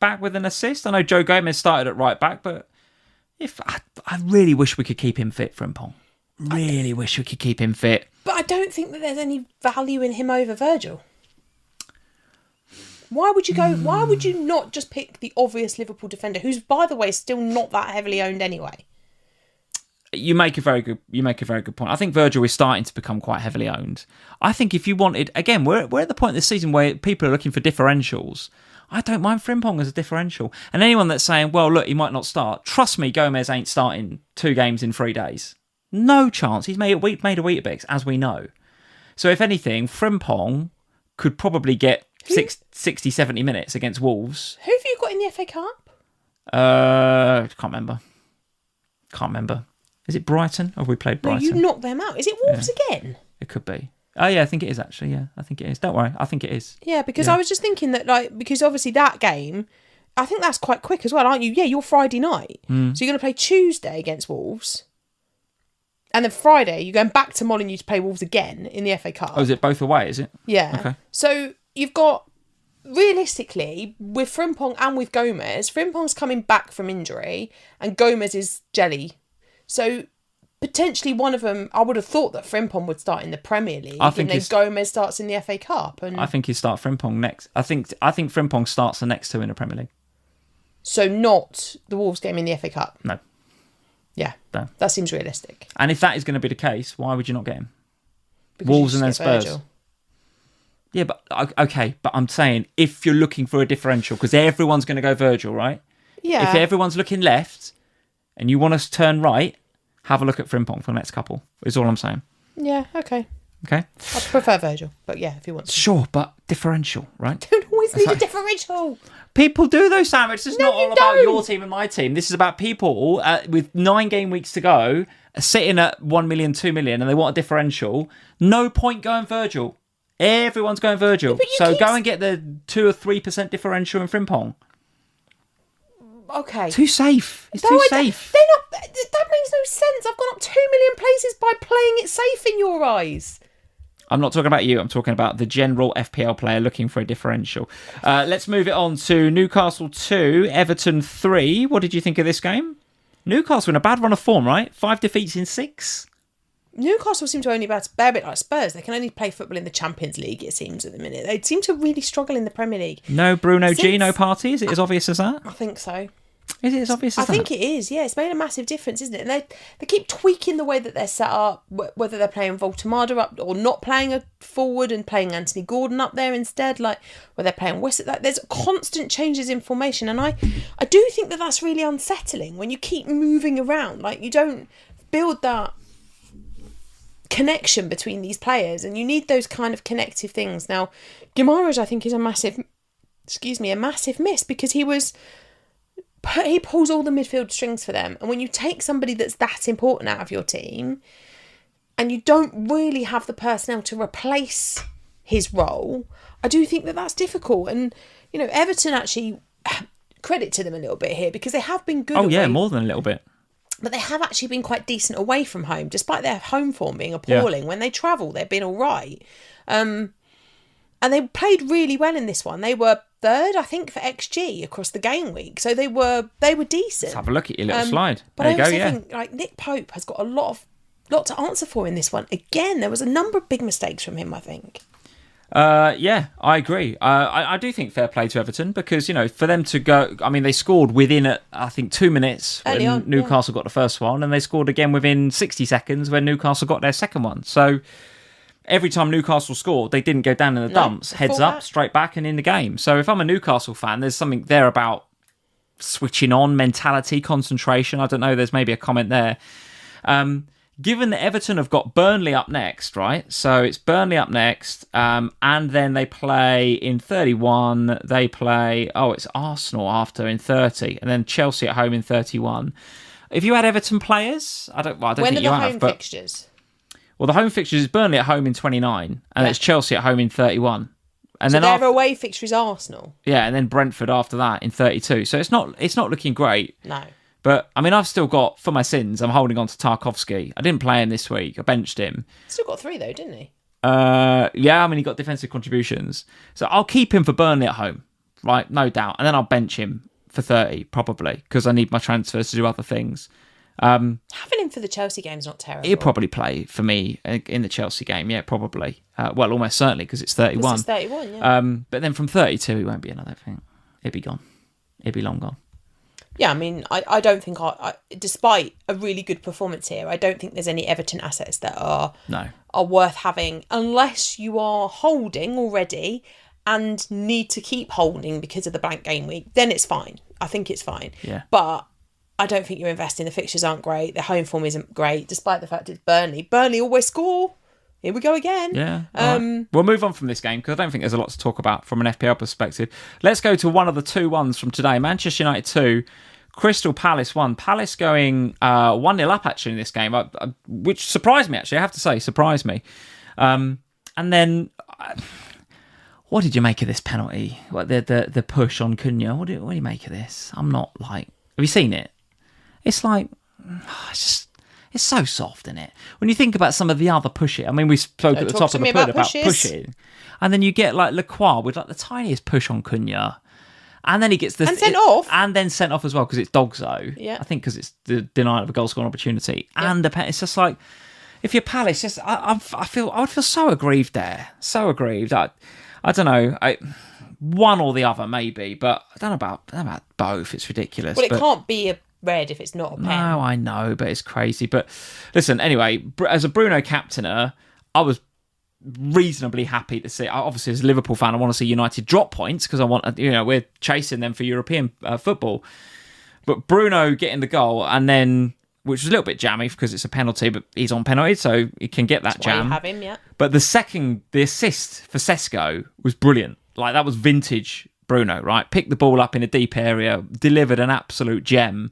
Back with an assist. I know Joe Gomez started at right back, but I really wish we could keep him fit, Frimpong. Really wish we could keep him fit. But I don't think that there's any value in him over Virgil. Why would you go? Why would you not just pick the obvious Liverpool defender, who's by the way still not that heavily owned anyway? You make a very good point. I think Virgil is starting to become quite heavily owned. I think if you wanted, again, we're at the point in the season where people are looking for differentials. I don't mind Frimpong as a differential. And anyone that's saying, well, look, he might not start, trust me, Gomez ain't starting 2 games in 3 days. No chance. He's made a Weetabix, as we know. So if anything, Frimpong could probably get 60, 70 minutes against Wolves. Who have you got in the FA Cup? Can't remember. Is it Brighton? Or have we played Brighton? No, you knocked them out. Is it Wolves again? It could be. Oh, yeah, I think it is, actually. Yeah, I think it is. Don't worry. I think it is. Yeah, because I was just thinking that, because obviously that game, I think that's quite quick as well, aren't you? Yeah, you're Friday night. So you're going to play Tuesday against Wolves. And then Friday, you're going back to Molineux to play Wolves again in the FA Cup. Oh, is it both away, is it? Yeah. Okay. So you've got, realistically, with Frimpong and with Gomez, Frimpong's coming back from injury and Gomez is jelly. So potentially one of them, I would have thought that Frimpong would start in the Premier League and then Gomez starts in the FA Cup. And I think he'll start Frimpong next. I think Frimpong starts the next 2 in the Premier League. So not the Wolves game in the FA Cup? No. Yeah, no. That seems realistic. And if that is going to be the case, why would you not get him? Because Wolves and then Spurs. Virgil. Yeah, but okay, but I'm saying if you're looking for a differential, because everyone's going to go Virgil, right? Yeah. If everyone's looking left and you want us to turn right, have a look at Frimpong for the next couple, is all I'm saying. Yeah, okay. Okay? I prefer Virgil, but yeah, if you want to. Sure, but differential, right? Don't always need a differential. People do those, Sam. It's just not all about don't. your team and my team. This is about people with 9 game weeks to go, sitting at 1 million, 2 million, and they want a differential. No point going Virgil. Everyone's going Virgil. So go and get the 2 or 3% differential in Frimpong. Okay. Too safe. It's too safe. They're not. That makes no sense. I've gone up 2 million places by playing it safe in your eyes. I'm not talking about you. I'm talking about the general FPL player looking for a differential. Let's move it on to Newcastle 2, Everton 3. What did you think of this game? Newcastle in a bad run of form, right? 5 defeats in 6. Newcastle seem to only be able to bear a bit like Spurs. They can only play football in the Champions League, it seems, at the minute. They seem to really struggle in the Premier League. No Bruno G, no party? Is it as obvious as that? I think so. Is it as obvious as that? I think it is, yeah. It's made a massive difference, isn't it? And they keep tweaking the way that they're set up, whether they're playing Voltemada up or not playing a forward and playing Anthony Gordon up there instead, like where they're playing West. Like, there's constant changes in formation, and I do think that that's really unsettling when you keep moving around. Like, you don't build that connection between these players, and you need those kind of connective things. Now, Guimaraes, I think, is a massive miss, because he pulls all the midfield strings for them. And when you take somebody that's that important out of your team and you don't really have the personnel to replace his role, I do think that that's difficult. And, Everton actually, credit to them a little bit here, because they have been good. Oh, yeah, more than a little bit. But they have actually been quite decent away from home, despite their home form being appalling. Yeah. When they travel, they've been all right. And they played really well in this one. They were third, I think, for XG across the game week. So they were decent. Let's have a look at your little slide. But I also think Nick Pope has got a lot to answer for in this one. Again, there was a number of big mistakes from him, I think. Yeah, I agree. I do think fair play to Everton, because, for them to go... I mean, they scored within, I think, 2 minutes when Newcastle got the first one, and they scored again within 60 seconds when Newcastle got their second one. So every time Newcastle scored, they didn't go down in the dumps. Heads up, straight back and in the game. So if I'm a Newcastle fan, there's something there about switching on, mentality, concentration. I don't know, there's maybe a comment there. Given that Everton have got Burnley up next, right? So it's Burnley up next, and then they play in 31. They play, it's Arsenal after in 30, and then Chelsea at home in 31. If you had Everton players, I don't think you have. When are the home fixtures? Well, the home fixtures is Burnley at home in 29, and it's Chelsea at home in 31. And so then their away fixture is Arsenal. Yeah, and then Brentford after that in 32. So it's not looking great. No. But, I mean, I've still got, for my sins, I'm holding on to Tarkowski. I didn't play him this week. I benched him. Still got 3, though, didn't he? Yeah, I mean, he got defensive contributions. So I'll keep him for Burnley at home, right? No doubt. And then I'll bench him for 30, probably, because I need my transfers to do other things. Having him for the Chelsea game is not terrible. He'll probably play for me in the Chelsea game, yeah, probably. Well, almost certainly, because it's 31. It's 31, yeah. But then from 32, he won't be another thing. He'll be gone. He'll be long gone. Yeah, I mean, I don't think, despite a really good performance here, I don't think there's any Everton assets that are worth having, unless you are holding already and need to keep holding because of the blank game week. Then it's fine. I think it's fine. Yeah. But I don't think you're investing. The fixtures aren't great. The home form isn't great, despite the fact it's Burnley. Burnley always score. Here we go again. Yeah. Right. We'll move on from this game, because I don't think there's a lot to talk about from an FPL perspective. Let's go to one of the 2-1s from today. Manchester United 2, Crystal Palace 1. Palace going 1-0 up, actually, in this game, which surprised me, actually. I have to say, surprised me. And then, what did you make of this penalty? What, the push on Cunha? What do you make of this? I'm not like... Have you seen it? It's like... It's so soft, isn't it? When you think about some of the other pushing, I mean, we spoke at the top of the pod about pushing, and then you get like Lacroix with like the tiniest push on Cunha, and then he gets sent off, and then sent off as well because it's Dogzo. Yeah, I think because it's the denial of a goal scoring opportunity, and it's just like if you're Palace, I would feel so aggrieved there, so aggrieved. I don't know, one or the other maybe, but I don't know about both. It's ridiculous. Well, it can't be a red if it's not a pen. No, I know, but it's crazy. But listen, anyway, as a Bruno captainer, I was reasonably happy to see. Obviously, as a Liverpool fan, I want to see United drop points because I want, we're chasing them for European football. But Bruno getting the goal, and then, which was a little bit jammy because it's a penalty, but he's on penalty, so he can get that That's why jam. You have him, yeah. But the assist for Sesko was brilliant. Like, that was vintage Bruno, right? Picked the ball up in a deep area, delivered an absolute gem.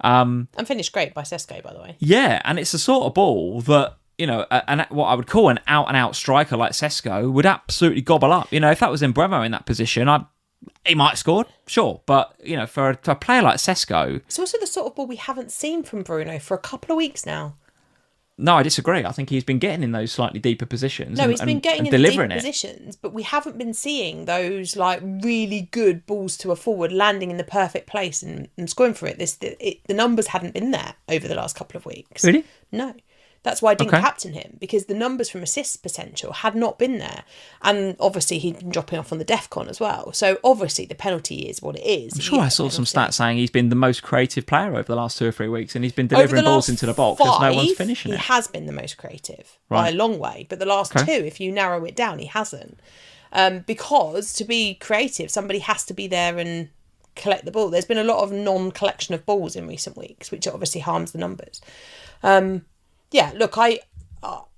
And finished great by Sesko, by the way. Yeah, and it's the sort of ball that, what I would call an out-and-out striker like Sesko would absolutely gobble up. If that was Mbeumo in that position, he might have scored, sure. But, for a player like Sesko... It's also the sort of ball we haven't seen from Bruno for a couple of weeks now. No, I disagree. I think he's been getting in those slightly deeper positions. No, he's been getting in the deeper positions, but we haven't been seeing those like really good balls to a forward landing in the perfect place and scoring for it. The numbers hadn't been there over the last couple of weeks. Really? No. That's why I didn't captain him, because the numbers from assist potential had not been there. And obviously he'd been dropping off on the DEFCON as well. So obviously the penalty is what it is. I'm sure I saw some stats saying he's been the most creative player over the last 2 or 3 weeks, and he's been delivering balls into the box because no one's finishing it. He has been the most creative by a long way. But the last 2, if you narrow it down, he hasn't. Because to be creative, somebody has to be there and collect the ball. There's been a lot of non-collection of balls in recent weeks, which obviously harms the numbers. Yeah, look, I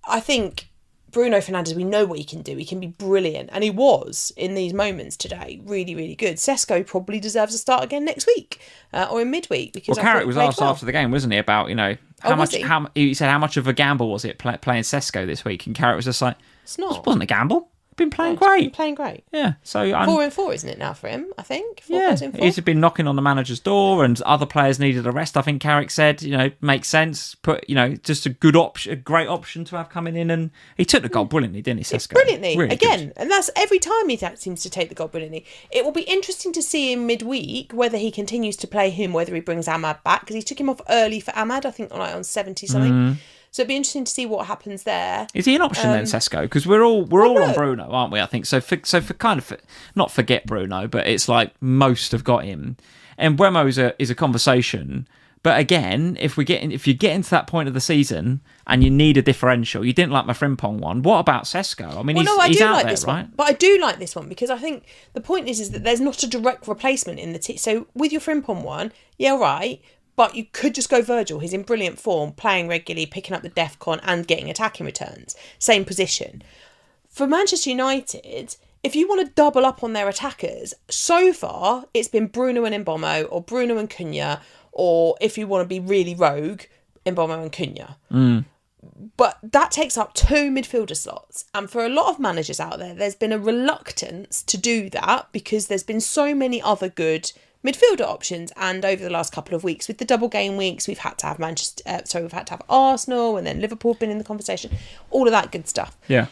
I think Bruno Fernandes, we know what he can do. He can be brilliant. And he was, in these moments today, really, really good. Sesko probably deserves a start again next week or in midweek. Because Carrick was asked after the game, wasn't he, about, he said how much of a gamble was it playing Sesko this week? And Carrick was just like, it's not. It wasn't a gamble. Been playing great. Yeah. So 4-4, isn't it now for him? I think. He's been knocking on the manager's door, and other players needed a rest. I think Carrick said, makes sense. Just a good option, a great option to have coming in, and he took the goal brilliantly, didn't he, Sesko? Brilliantly, really again, good. And that's every time he seems to take the goal brilliantly. It will be interesting to see in midweek whether he continues to play him, whether he brings Ahmad back, because he took him off early for Ahmad, I think, on 70 something. So it'd be interesting to see what happens there. Is he an option then, Sesko? Because we're all on Bruno, aren't we? I think so. Not forget Bruno, but it's like most have got him. And Mbeumo is a conversation. But again, if you get into that point of the season and you need a differential, you didn't like my Frimpong one. What about Sesko? I mean, he's out there, right? But I do like this one because I think the point is that there's not a direct replacement in the team. So with your Frimpong one, yeah, right. But you could just go Virgil. He's in brilliant form, playing regularly, picking up the DEFCON and getting attacking returns. Same position. For Manchester United, if you want to double up on their attackers, so far it's been Bruno and Mbeumo or Bruno and Cunha, or if you want to be really rogue, Mbeumo and Cunha. But that takes up 2 midfielder slots. And for a lot of managers out there, there's been a reluctance to do that because there's been so many other good midfielder options, and over the last couple of weeks with the double game weeks, we've had to have we've had to have Arsenal, and then Liverpool have been in the conversation, all of that good stuff. Yeah.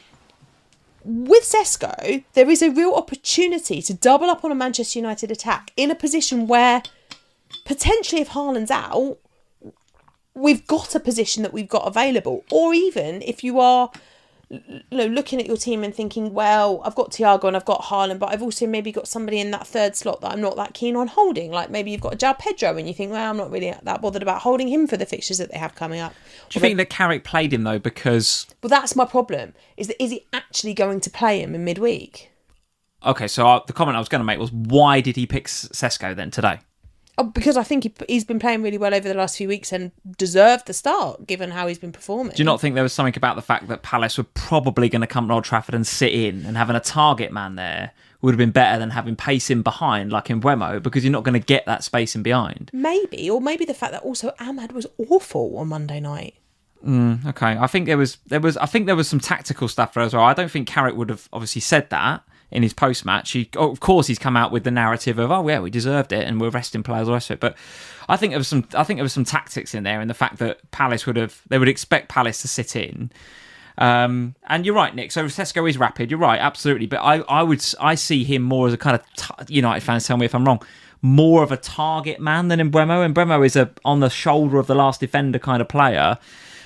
With Sesko, there is a real opportunity to double up on a Manchester United attack in a position where potentially if Haaland's out, we've got a position that we've got available. Or even if you are looking at your team and thinking, well, I've got Thiago and I've got Haaland, but I've also maybe got somebody in that third slot that I'm not that keen on holding. Like maybe you've got a João Pedro and you think, well, I'm not really that bothered about holding him for the fixtures that they have coming up. Do you think that Carrick played him though because... Well, that's my problem. Is he actually going to play him in midweek? Okay, so the comment I was going to make was, why did he pick Sesko then today? Oh, because I think he's been playing really well over the last few weeks and deserved the start, given how he's been performing. Do you not think there was something about the fact that Palace were probably going to come to Old Trafford and sit in, and having a target man there would have been better than having pace in behind, like in Mbeumo, because you're not going to get that space in behind? Maybe the fact that also Ahmad was awful on Monday night. Okay, I think there was some tactical stuff there as well. I don't think Carrick would have obviously said that in his post-match. Of course, he's come out with the narrative of, oh yeah, we deserved it and we're resting players, all the rest of it. But I think there was some tactics in there, in the fact that Palace would expect Palace to sit in. And you're right, Nick. So Sesko is rapid. You're right, absolutely. But I see him more as a kind of United fans. Tell me if I'm wrong. More of a target man than Mbeumo. Mbeumo is a on the shoulder of the last defender kind of player.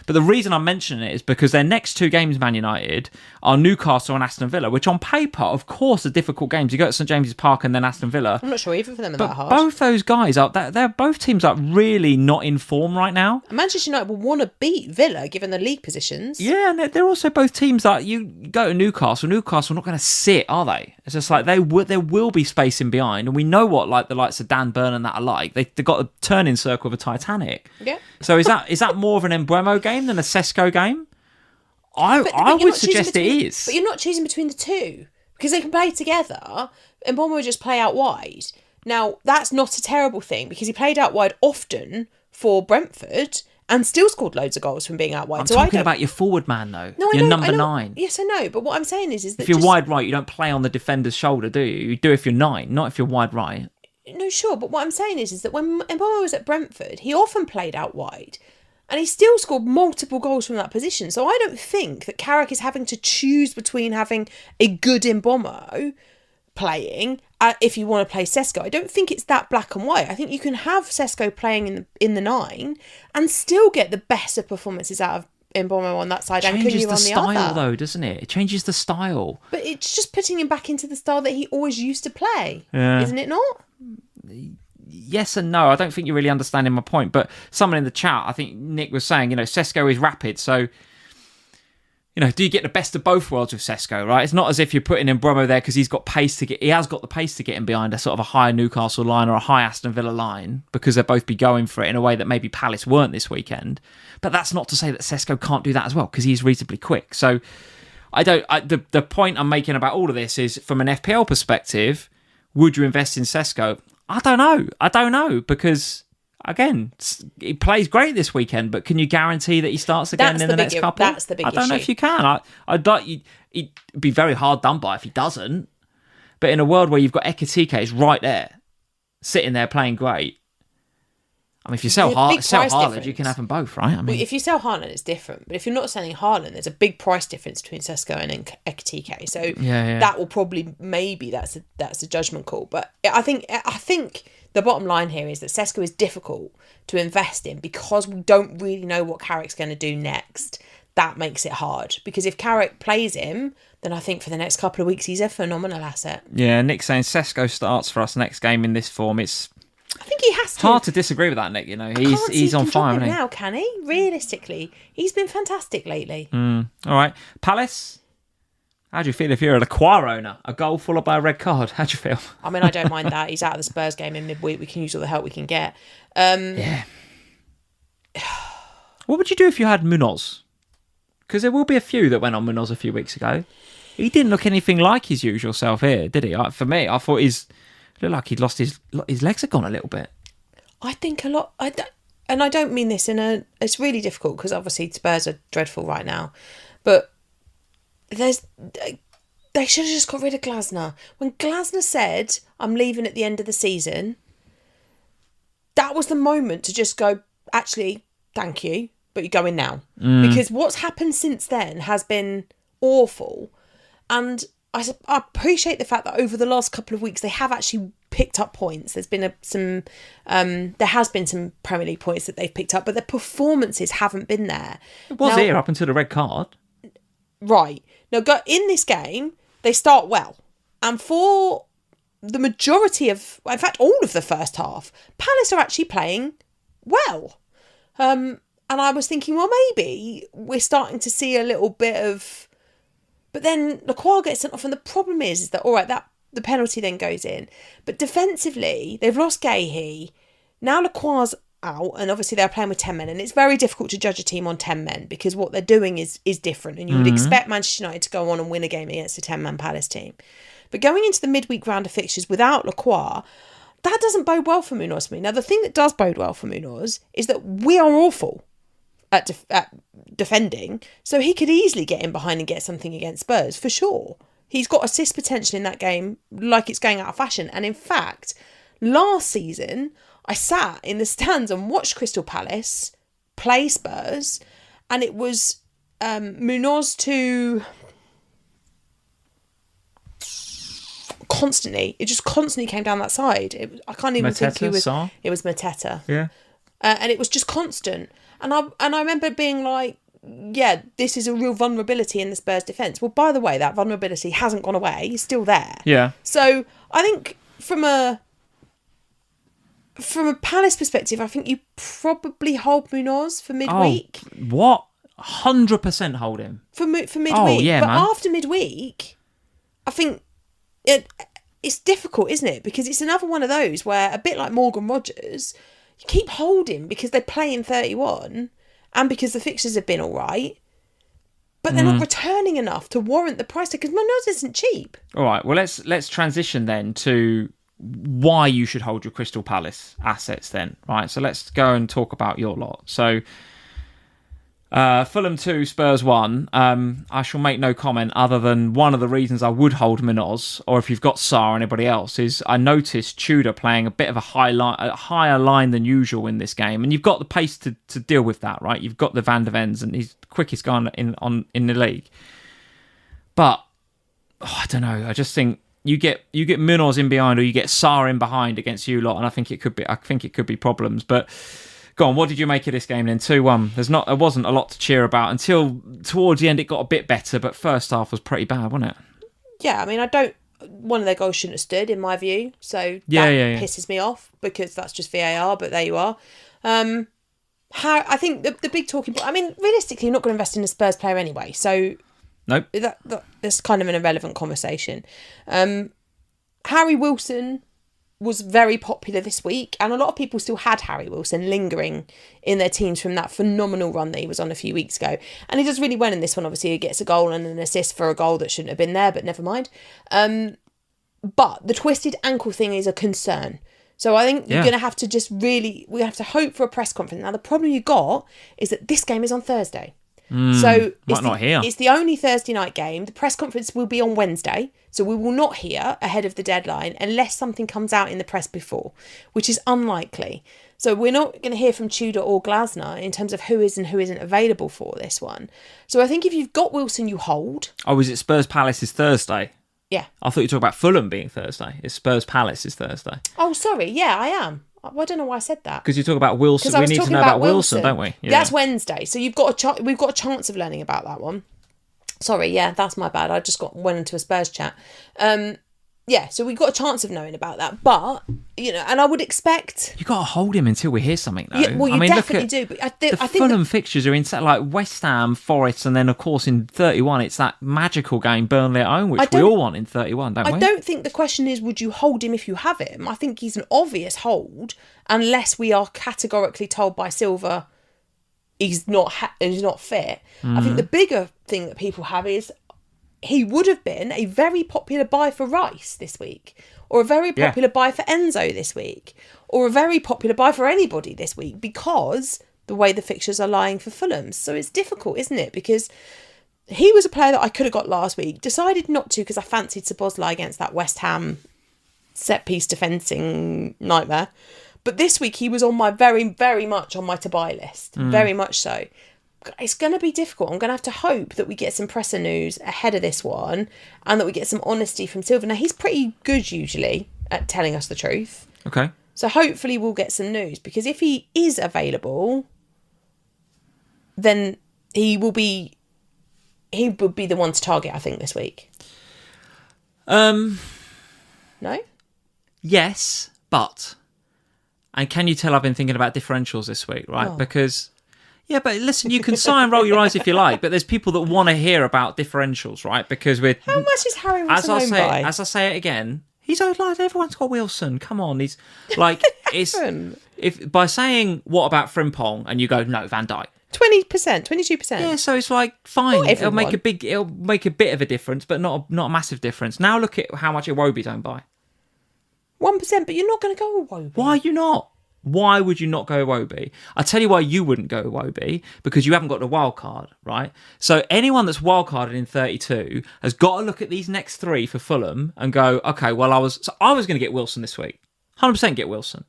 But the reason I'm mentioning it is because their next 2 games, Man United, are Newcastle and Aston Villa, which on paper, of course, are difficult games. You go to St James's Park and then Aston Villa. I'm not sure either for them are that hard. Both those guys they're both teams are really not in form right now. Manchester United will want to beat Villa given the league positions. Yeah, and they're also both teams that you go to Newcastle are not going to sit, are they? It's just like there will be space in behind, and we know what like the likes of Dan Burn and that are like. They've got a turning circle of a Titanic. Yeah. So is that more of an Mbeumo game than a Sesko game? I would suggest it is. But you're not choosing between the two because they can play together. And Mbeumo will just play out wide. Now, that's not a terrible thing because he played out wide often for Brentford and still scored loads of goals from being out wide. I'm talking about your forward man, though. No, your I know, number 9. Yes, I know. But what I'm saying is that if you're wide right, you don't play on the defender's shoulder, do you? You do if you're 9, not if you're wide right. No, sure. But what I'm saying is that when Mbeumo was at Brentford, he often played out wide. And he still scored multiple goals from that position. So I don't think that Carrick is having to choose between having a good Mbeumo playing if you want to play Sesko. I don't think it's that black and white. I think you can have Sesko playing in the 9 and still get the best of performances out of Mbeumo on that side and Cunha on the other. Changes the style though, doesn't it? It changes the style. But it's just putting him back into the style that he always used to play. Yeah. Isn't it not? Yes and no. I don't think you're really understanding my point. But someone in the chat, I think Nick was saying, Sesko is rapid. So, do you get the best of both worlds with Sesko, right? It's not as if you're putting in Bromo there because he has got the pace to get him behind a sort of a high Newcastle line or a high Aston Villa line, because they'll both be going for it in a way that maybe Palace weren't this weekend. But that's not to say that Sesko can't do that as well, because he's reasonably quick. So the point I'm making about all of this is, from an FPL perspective, would you invest in Sesko? I don't know, because again, he plays great this weekend, but can you guarantee that he starts again in the next couple? That's the big issue. I don't know if you can. He'd be very hard done by if he doesn't. But in a world where you've got Ekitike is right there, sitting there playing great. I mean, if you sell Haaland, you can have them both, right? I mean, if you sell Haaland, it's different. But if you're not selling Haaland, there's a big price difference between Sesko and Ekitike. So that will probably, maybe that's a judgment call. But I think the bottom line here is that Sesko is difficult to invest in because we don't really know what Carrick's going to do next. That makes it hard, because if Carrick plays him, then I think for the next couple of weeks he's a phenomenal asset. Yeah, Nick's saying Sesko starts for us next game in this form. I think he has to. Hard to disagree with that, Nick. He's on fire now, can he? Realistically, he's been fantastic lately. All right, Palace. How do you feel if you're an Acquire owner? A goal followed by a red card. How do you feel? I mean, I don't mind that. He's out of the Spurs game in midweek. We can use all the help we can get. Yeah. What would you do if you had Munoz? Because there will be a few that went on Munoz a few weeks ago. He didn't look anything like his usual self here, did he? For me, I thought it looked like he'd lost his legs had gone a little bit. I think a lot. And I don't mean this it's really difficult, because obviously Spurs are dreadful right now, but they should have just got rid of Glasner. When Glasner said, "I'm leaving at the end of the season," that was the moment to just go, actually, thank you, but you're going now. Because what's happened since then has been awful. And I appreciate the fact that over the last couple of weeks they have actually picked up points. There's been there has been some Premier League points that they've picked up, but their performances haven't been there. It was here up until the red card. Right. Now, in this game, they start well. And for the majority of, in fact, all of the first half, Palace are actually playing well. And I was thinking, well, maybe we're starting to see a little bit of... But then Lacroix gets sent off, and the problem is that, all right, that the penalty then goes in. But defensively, they've lost Gahey. Now Lacroix's out, and obviously they're playing with 10 men, and it's very difficult to judge a team on 10 men because what they're doing is different, and you would expect Manchester United to go on and win a game against a 10-man Palace team. But going into the midweek round of fixtures without Lacroix, that doesn't bode well for Munoz to me. Now, the thing that does bode well for Munoz is that we are awful at defending, so he could easily get in behind and get something against Spurs, for sure. He's got assist potential in that game like it's going out of fashion. And in fact, last season, I sat in the stands and watched Crystal Palace play Spurs, and it was Munoz to... Constantly, it just constantly came down that side. I can't even think who was... Sarr? It was Mateta. Yeah. And it was just constant. And I remember being like, yeah, this is a real vulnerability in the Spurs defence. Well, by the way, that vulnerability hasn't gone away. It's still there. Yeah. So I think from a Palace perspective, I think you probably hold Munoz for midweek. Oh, what? 100% hold him. For midweek. Oh, yeah, but man. after midweek, I think it's difficult, isn't it? Because it's another one of those where, a bit like Morgan Rogers, you keep holding because they're playing 31 and because the fixtures have been all right, but they're not returning enough to warrant the price, because Munoz isn't cheap. All right, well, let's transition then to why you should hold your Crystal Palace assets then, right? So let's go and talk about your lot. So Fulham 2, Spurs 1. I shall make no comment other than one of the reasons I would hold Munoz, or if you've got Sarr or anybody else, is I noticed Tudor playing a bit of a higher line than usual in this game, and you've got the pace to deal with that, right? You've got the Van der Vens, and he's the quickest guy in the league. But I don't know. I just think you get Munoz in behind, or you get Sarr in behind against you lot, and I think it could be problems, but. Go on, what did you make of this game then? 2-1. There wasn't a lot to cheer about until towards the end. It got a bit better, but first half was pretty bad, wasn't it? Yeah, I mean, one of their goals shouldn't have stood, in my view. So that pisses me off, because that's just VAR, but there you are. I think the big talking point, I mean, realistically, you're not going to invest in a Spurs player anyway. So Nope. That's kind of an irrelevant conversation. Harry Wilson was very popular this week, and a lot of people still had Harry Wilson lingering in their teams from that phenomenal run that he was on a few weeks ago. And he does really well in this one. Obviously, he gets a goal and an assist for a goal that shouldn't have been there, but never mind. But the twisted ankle thing is a concern. So I think you're going to have to we have to hope for a press conference. Now, the problem you got is that this game is on Thursday. So it's the only Thursday night game. The press conference will be on Wednesday. So we will not hear ahead of the deadline unless something comes out in the press before, which is unlikely. So we're not going to hear from Tudor or Glasner in terms of who is and who isn't available for this one. So I think if you've got Wilson, you hold. Oh, is it Spurs Palace is Thursday? Yeah. I thought you were talking about Fulham being Thursday. It's Spurs Palace is Thursday. Oh, sorry. Yeah, I am. Well, I don't know why I said that. Because you talk about Wilson. We need to know about Wilson, don't we? Yeah. That's Wednesday. So we've got a chance of learning about that one. Sorry, yeah, that's my bad. I just went into a Spurs chat. So we've got a chance of knowing about that. But, and I would expect... You've got to hold him until we hear something, though. Yeah, well, you definitely do. But I think Fulham fixtures are in like West Ham, Forest, and then, of course, in 31, it's that magical game, Burnley at home, which we all want in 31, don't we? I don't think the question is, would you hold him if you have him? I think he's an obvious hold, unless we are categorically told by Silva he's not fit. I think the bigger thing that people have is he would have been a very popular buy for Rice this week, or a very popular buy for Enzo this week, or a very popular buy for anybody this week because the way the fixtures are lying for Fulham. So it's difficult, isn't it? Because he was a player that I could have got last week, decided not to because I fancied Szoboszlai against that West Ham set-piece defending nightmare. But this week he was on my very, very much on my to buy list. Very much so. It's going to be difficult. I'm going to have to hope that we get some presser news ahead of this one and that we get some honesty from Silva. Now, he's pretty good usually at telling us the truth. Okay. So hopefully we'll get some news, because if he is available, then he would be the one to target, I think, this week. No? Yes, but... And can you tell I've been thinking about differentials this week, right? Oh. Because, but listen, you can sigh and roll your eyes if you like, but there's people that want to hear about differentials, right? Because we're... How much is Harry Wilson owned by? As I say it again, he's like, everyone's got Wilson. Come on, he's like... if by saying, what about Frimpong? And you go, no, Van Dijk. 20%, 22%. Yeah, so it's like, fine. It'll make a bit of a difference, but not a massive difference. Now look at how much Iwobi's owned by. 1%, but you're not going to go with Iwobi. Why are you not? Why would you not go Iwobi? I'll tell you why you wouldn't go Iwobi, because you haven't got the wild card, right? So anyone that's wild carded in 32 has got to look at these next three for Fulham and go, okay, well, I was going to get Wilson this week. 100% get Wilson.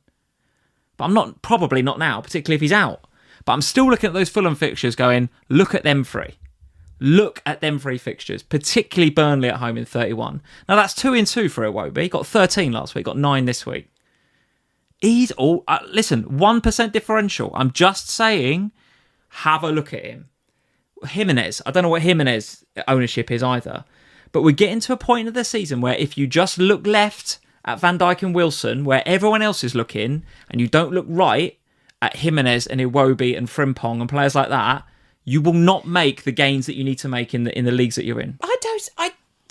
But I'm probably not now, particularly if he's out. But I'm still looking at those Fulham fixtures going, look at them three. Look at them three fixtures, particularly Burnley at home in 31. Now, that's 2 in 2 for Iwobi. He got 13 last week, got 9 this week. He's all... listen, 1% differential. I'm just saying, have a look at him. Jimenez. I don't know what Jimenez ownership is either. But we're getting to a point of the season where if you just look left at Van Dijk and Wilson, where everyone else is looking, and you don't look right at Jimenez and Iwobi and Frimpong and players like that, you will not make the gains that you need to make in the leagues that you're in.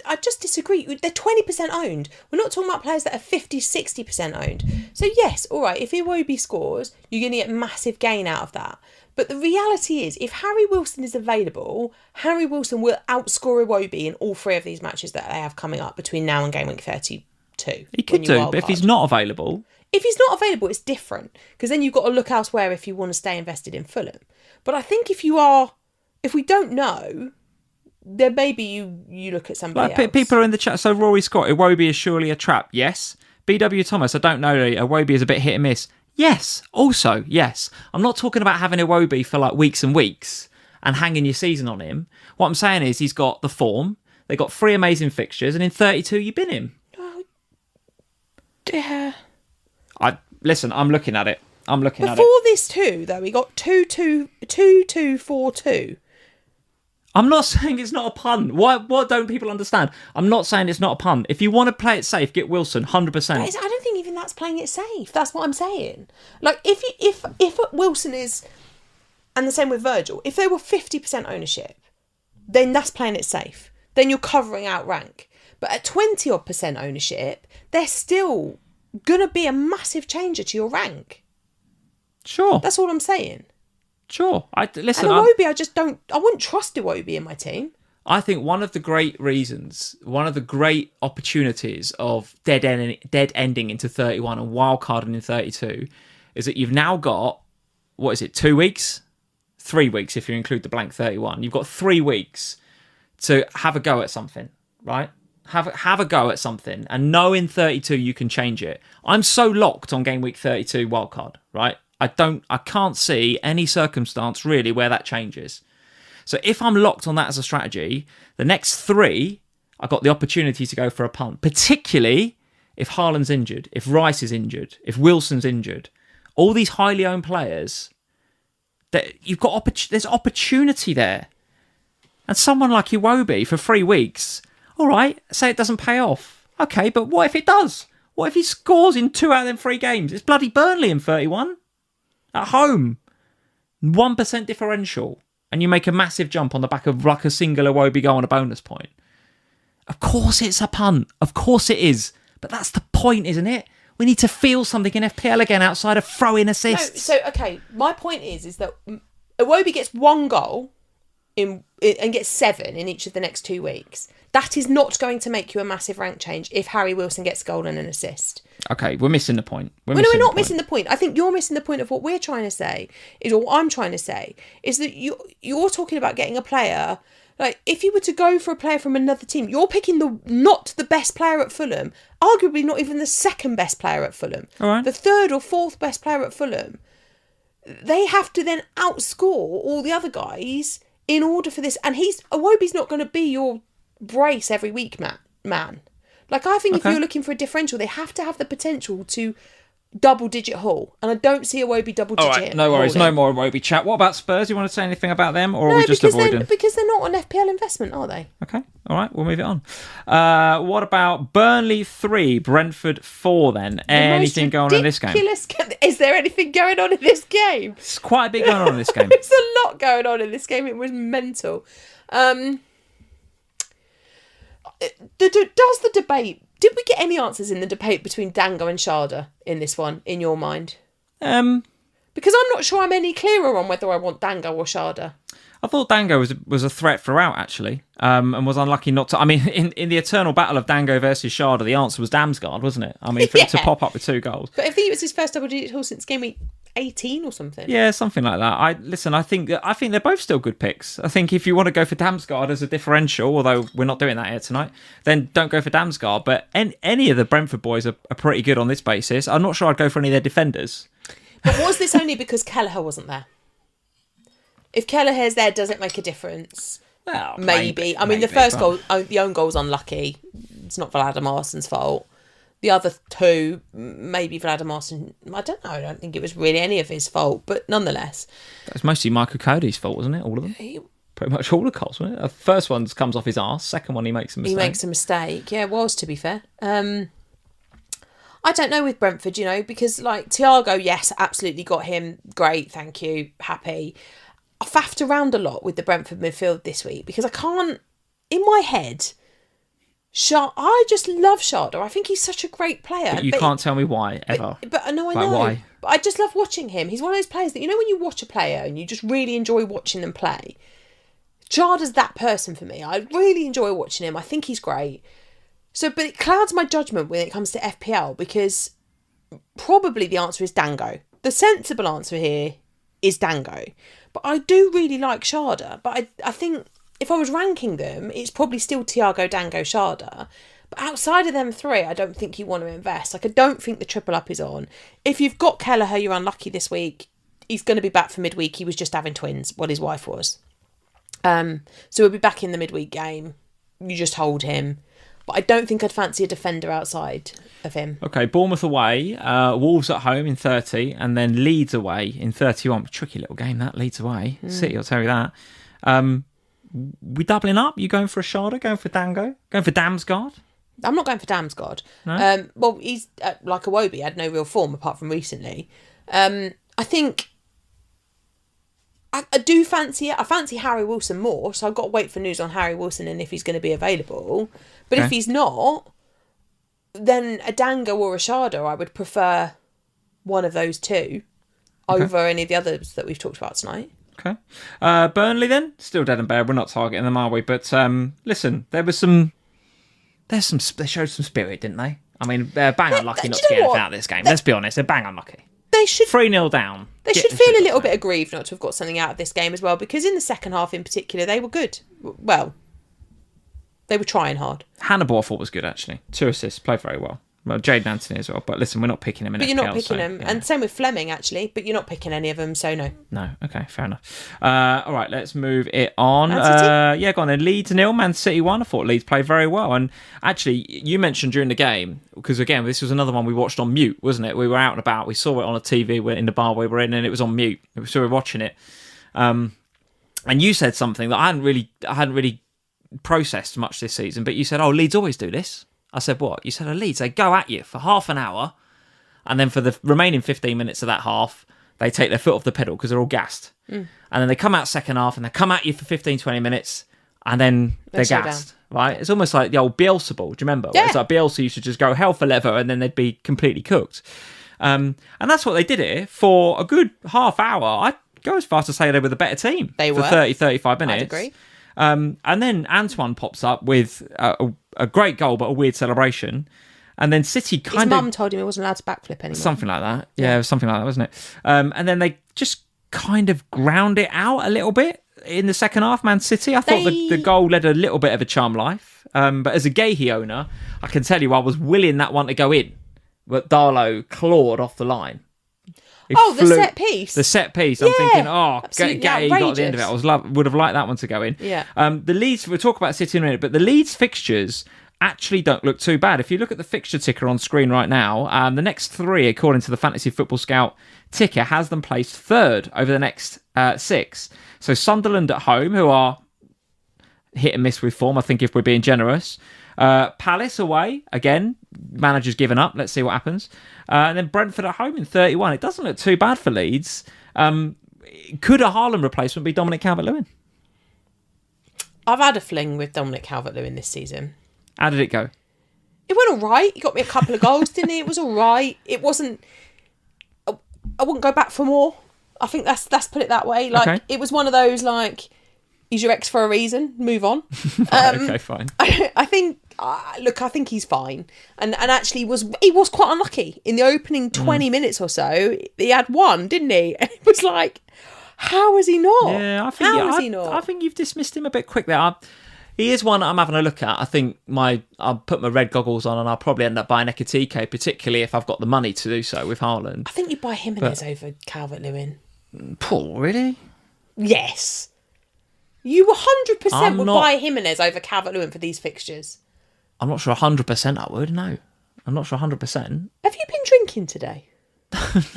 I just disagree. They're 20% owned. We're not talking about players that are 50, 60% owned. So yes, all right, if Iwobi scores, you're going to get massive gain out of that. But the reality is, if Harry Wilson is available, Harry Wilson will outscore Iwobi in all three of these matches that they have coming up between now and game week 32. He could do, but if he's not available... If he's not available, it's different, because then you've got to look elsewhere if you want to stay invested in Fulham. But I think if we don't know, then maybe you look at somebody else. People are in the chat. So Rory Scott, Iwobi is surely a trap. Yes. BW Thomas, I don't know. Iwobi is a bit hit and miss. Yes. Also, yes. I'm not talking about having Iwobi for like weeks and weeks and hanging your season on him. What I'm saying is he's got the form. They got 3 amazing fixtures, and in 32 you bin him. Oh, yeah. Listen, I'm looking at it. Before this too, though, we got 2-2-4-2. I'm not saying it's not a pun. What don't people understand? I'm not saying it's not a pun. If you want to play it safe, get Wilson, 100%. I don't think even that's playing it safe. That's what I'm saying. Like, if Wilson is, and the same with Virgil, if they were 50% ownership, then that's playing it safe. Then you're covering out rank. But at 20% ownership, they're still going to be a massive changer to your rank. Sure. That's all I'm saying. Sure. Listen, and Iwobi, I wouldn't trust Iwobi in my team. I think one of the great opportunities of dead ending into 31 and wildcarding in 32 is that you've now got, 2 weeks? 3 weeks if you include the blank 31. You've got 3 weeks to have a go at something, right? Have a go at something and know in 32 you can change it. I'm so locked on game week 32 wildcard, right? I can't see any circumstance really where that changes. So if I'm locked on that as a strategy, the next 3, I've got the opportunity to go for a punt, particularly if Haaland's injured, if Rice is injured, if Wilson's injured. All these highly owned players, that you've got there's opportunity there. And someone like Iwobi for 3 weeks, all right, say it doesn't pay off. Okay, but what if it does? What if he scores in 2 out of them 3 games? It's bloody Burnley in 31. At home. 1% differential. And you make a massive jump on the back of like a single Iwobi goal on a bonus point. Of course it's a punt. Of course it is. But that's the point, isn't it? We need to feel something in FPL again outside of throwing assists. No, so, okay, my point is that Iwobi gets 1 goal and gets 7 in each of the next 2 weeks. That is not going to make you a massive rank change if Harry Wilson gets a goal and an assist. Okay, we're missing the point. We're not missing the point. I think you're missing the point of what we're trying to say, or what I'm trying to say, is that you're talking about getting a player. Like, if you were to go for a player from another team, you're picking not the best player at Fulham, arguably not even the second best player at Fulham, all right, the third or fourth best player at Fulham. They have to then outscore all the other guys in order for this. And Iwobi's not going to be your brace every week, man. Like, I think if you're looking for a differential, they have to have the potential to double-digit haul. And I don't see Iwobi double-digit. All right, no worries. hauling. No more Iwobi chat. What about Spurs? You want to say anything about them? Or are we just avoiding? Because they're not an FPL investment, are they? Okay. All right. We'll move it on. What about Burnley 3, Brentford 4 then? Anything going on in this game? Is there anything going on in this game? It's quite a bit going on in this game. There's a lot going on in this game. It was mental. Does the debate... Did we get any answers in the debate between Dango and Sharda in this one, in your mind? Because I'm not sure I'm any clearer on whether I want Dango or Sharda. I thought Dango was a threat throughout, actually, and was unlucky not to... I mean, in the eternal battle of Dango versus Sharda, the answer was Damsgaard, wasn't it? I mean, for him to pop up with 2 goals. But I think it was his first double-digit haul since game week 18 or something. Yeah, something like that. I think they're both still good picks. I think if you want to go for Damsgaard as a differential, although we're not doing that here tonight, then don't go for Damsgaard. But any of the Brentford boys are pretty good on this basis. I'm not sure I'd go for any of their defenders. But was this only because Kelleher wasn't there? If Kelleher's there, does it make a difference? Well, maybe. I mean, the first goal, the own goal's unlucky. It's not Vladimir Arson's fault. The other 2, maybe Vladimir Arson. I don't know. I don't think it was really any of his fault, but nonetheless, that was mostly Michael Cody's fault, wasn't it? All of them. Pretty much all the goals, wasn't it? The first one comes off his arse. Second one, he makes a mistake. Yeah, it was, to be fair. I don't know with Brentford, because like Thiago, yes, absolutely got him. Great, thank you, happy. I faffed around a lot with the Brentford midfield this week because I can't, in my head, I just love Sharda. I think he's such a great player. But you can't tell me why, ever. But no, I know. Why? But I just love watching him. He's one of those players that, when you watch a player and you just really enjoy watching them play. Sharda's that person for me. I really enjoy watching him. I think he's great. But it clouds my judgment when it comes to FPL because probably the answer is Dango. The sensible answer here is Dango. But I do really like Sharda. But I think if I was ranking them, it's probably still Thiago, Dango, Sharda. But outside of them 3, I don't think you want to invest. Like, I don't think the triple up is on. If you've got Kelleher, you're unlucky this week. He's going to be back for midweek. He was just having twins, what his wife was. So he'll be back in the midweek game. You just hold him. But I don't think I'd fancy a defender outside of him. Okay, Bournemouth away, Wolves at home in 30, and then Leeds away in 31. Tricky little game, that, Leeds away. City, I'll tell you that. We doubling up? You going for a Sharda? Going for Dango? Going for Damsgaard? I'm not going for Damsgaard. No? Well, he's like Iwobi, had no real form apart from recently. I think I do fancy it. I fancy Harry Wilson more, so I've got to wait for news on Harry Wilson and if he's going to be available. But if he's not, then a Danga or a Shada, I would prefer one of those two over any of the others that we've talked about tonight. Okay. Burnley then? Still dead and bad. We're not targeting them, are we? But listen, they showed some spirit, didn't they? I mean, they're bang unlucky not to get anything out of this game. Let's be honest, they're bang unlucky. They should 3-0 down. They should feel a little bit aggrieved not to have got something out of this game as well, because in the second half in particular, they were good. Well, they were trying hard. Hannibal, I thought, was good, actually. 2 assists, played very well. Well, Jaden Anthony as well. But listen, we're not picking him in FPL. But you're not picking him. Yeah. And same with Fleming, actually. But you're not picking any of them, so no. No. Okay, fair enough. All right, let's move it on. Go on then. Leeds 0, Man City 1. I thought Leeds played very well. And actually, you mentioned during the game, because again, this was another one we watched on mute, wasn't it? We were out and about. We saw it on a TV in the bar we were in, and it was on mute. So we were watching it. And you said something that I hadn't really processed much this season, but you said, "Oh, Leeds always do this." I said, "What?" You said, "Oh, Leeds, they go at you for half an hour, and then for the remaining 15 minutes of that half, they take their foot off the pedal because they're all gassed. And then they come out second half and they come at you for 15, 20 minutes, and then they're gassed." Right? It's almost like the old Bielsa ball. Do you remember? Yeah. It's like Bielsa used to just go hell for leather, and then they'd be completely cooked. And that's what they did here for a good half hour. I'd go as far as to say they were the better team for 30, 35 minutes. I'd agree. And then Antoine pops up with a great goal, but a weird celebration. And then City His mum told him he wasn't allowed to backflip anymore. Something like that. Yeah, it was something like that, wasn't it? And then they just kind of ground it out a little bit in the second half, Man City. I thought the goal led a little bit of a charm life. But as a Gahey owner, I can tell you I was willing that one to go in. But Darlow clawed off the line. The set piece. The set piece. I'm thinking, Gay got the end of it. Would have liked that one to go in. Yeah. The Leeds, we'll talk about City in a minute, but the Leeds fixtures actually don't look too bad. If you look at the fixture ticker on screen right now, the next 3, according to the Fantasy Football Scout ticker, has them placed 3rd over the next 6. So Sunderland at home, who are hit and miss with form, I think, if we're being generous. Palace away, again, manager's given up. Let's see what happens. And then Brentford at home in 31. It doesn't look too bad for Leeds. Could a Haaland replacement be Dominic Calvert-Lewin? I've had a fling with Dominic Calvert-Lewin this season. How did it go? It went all right. He got me a couple of goals, didn't he? It was all right. It wasn't... I wouldn't go back for more. I think that's put it that way. It was one of those, he's your ex for a reason. Move on. Okay, fine. I think... I think he's fine, and actually he was quite unlucky in the opening 20 minutes or so. He had one, didn't he? And it was like, how is he not? Yeah, I think you've dismissed him a bit quick there. He is one I'm having a look at. I think I'll put my red goggles on, and I'll probably end up buying Ekitike, particularly if I've got the money to do so with Haaland. I think you buy Jimenez over Calvert-Lewin. Paul, really? Yes, you 100% would buy Jimenez over Calvert-Lewin for these fixtures. I'm not sure 100% I would, no. I'm not sure 100%. Have you been drinking today?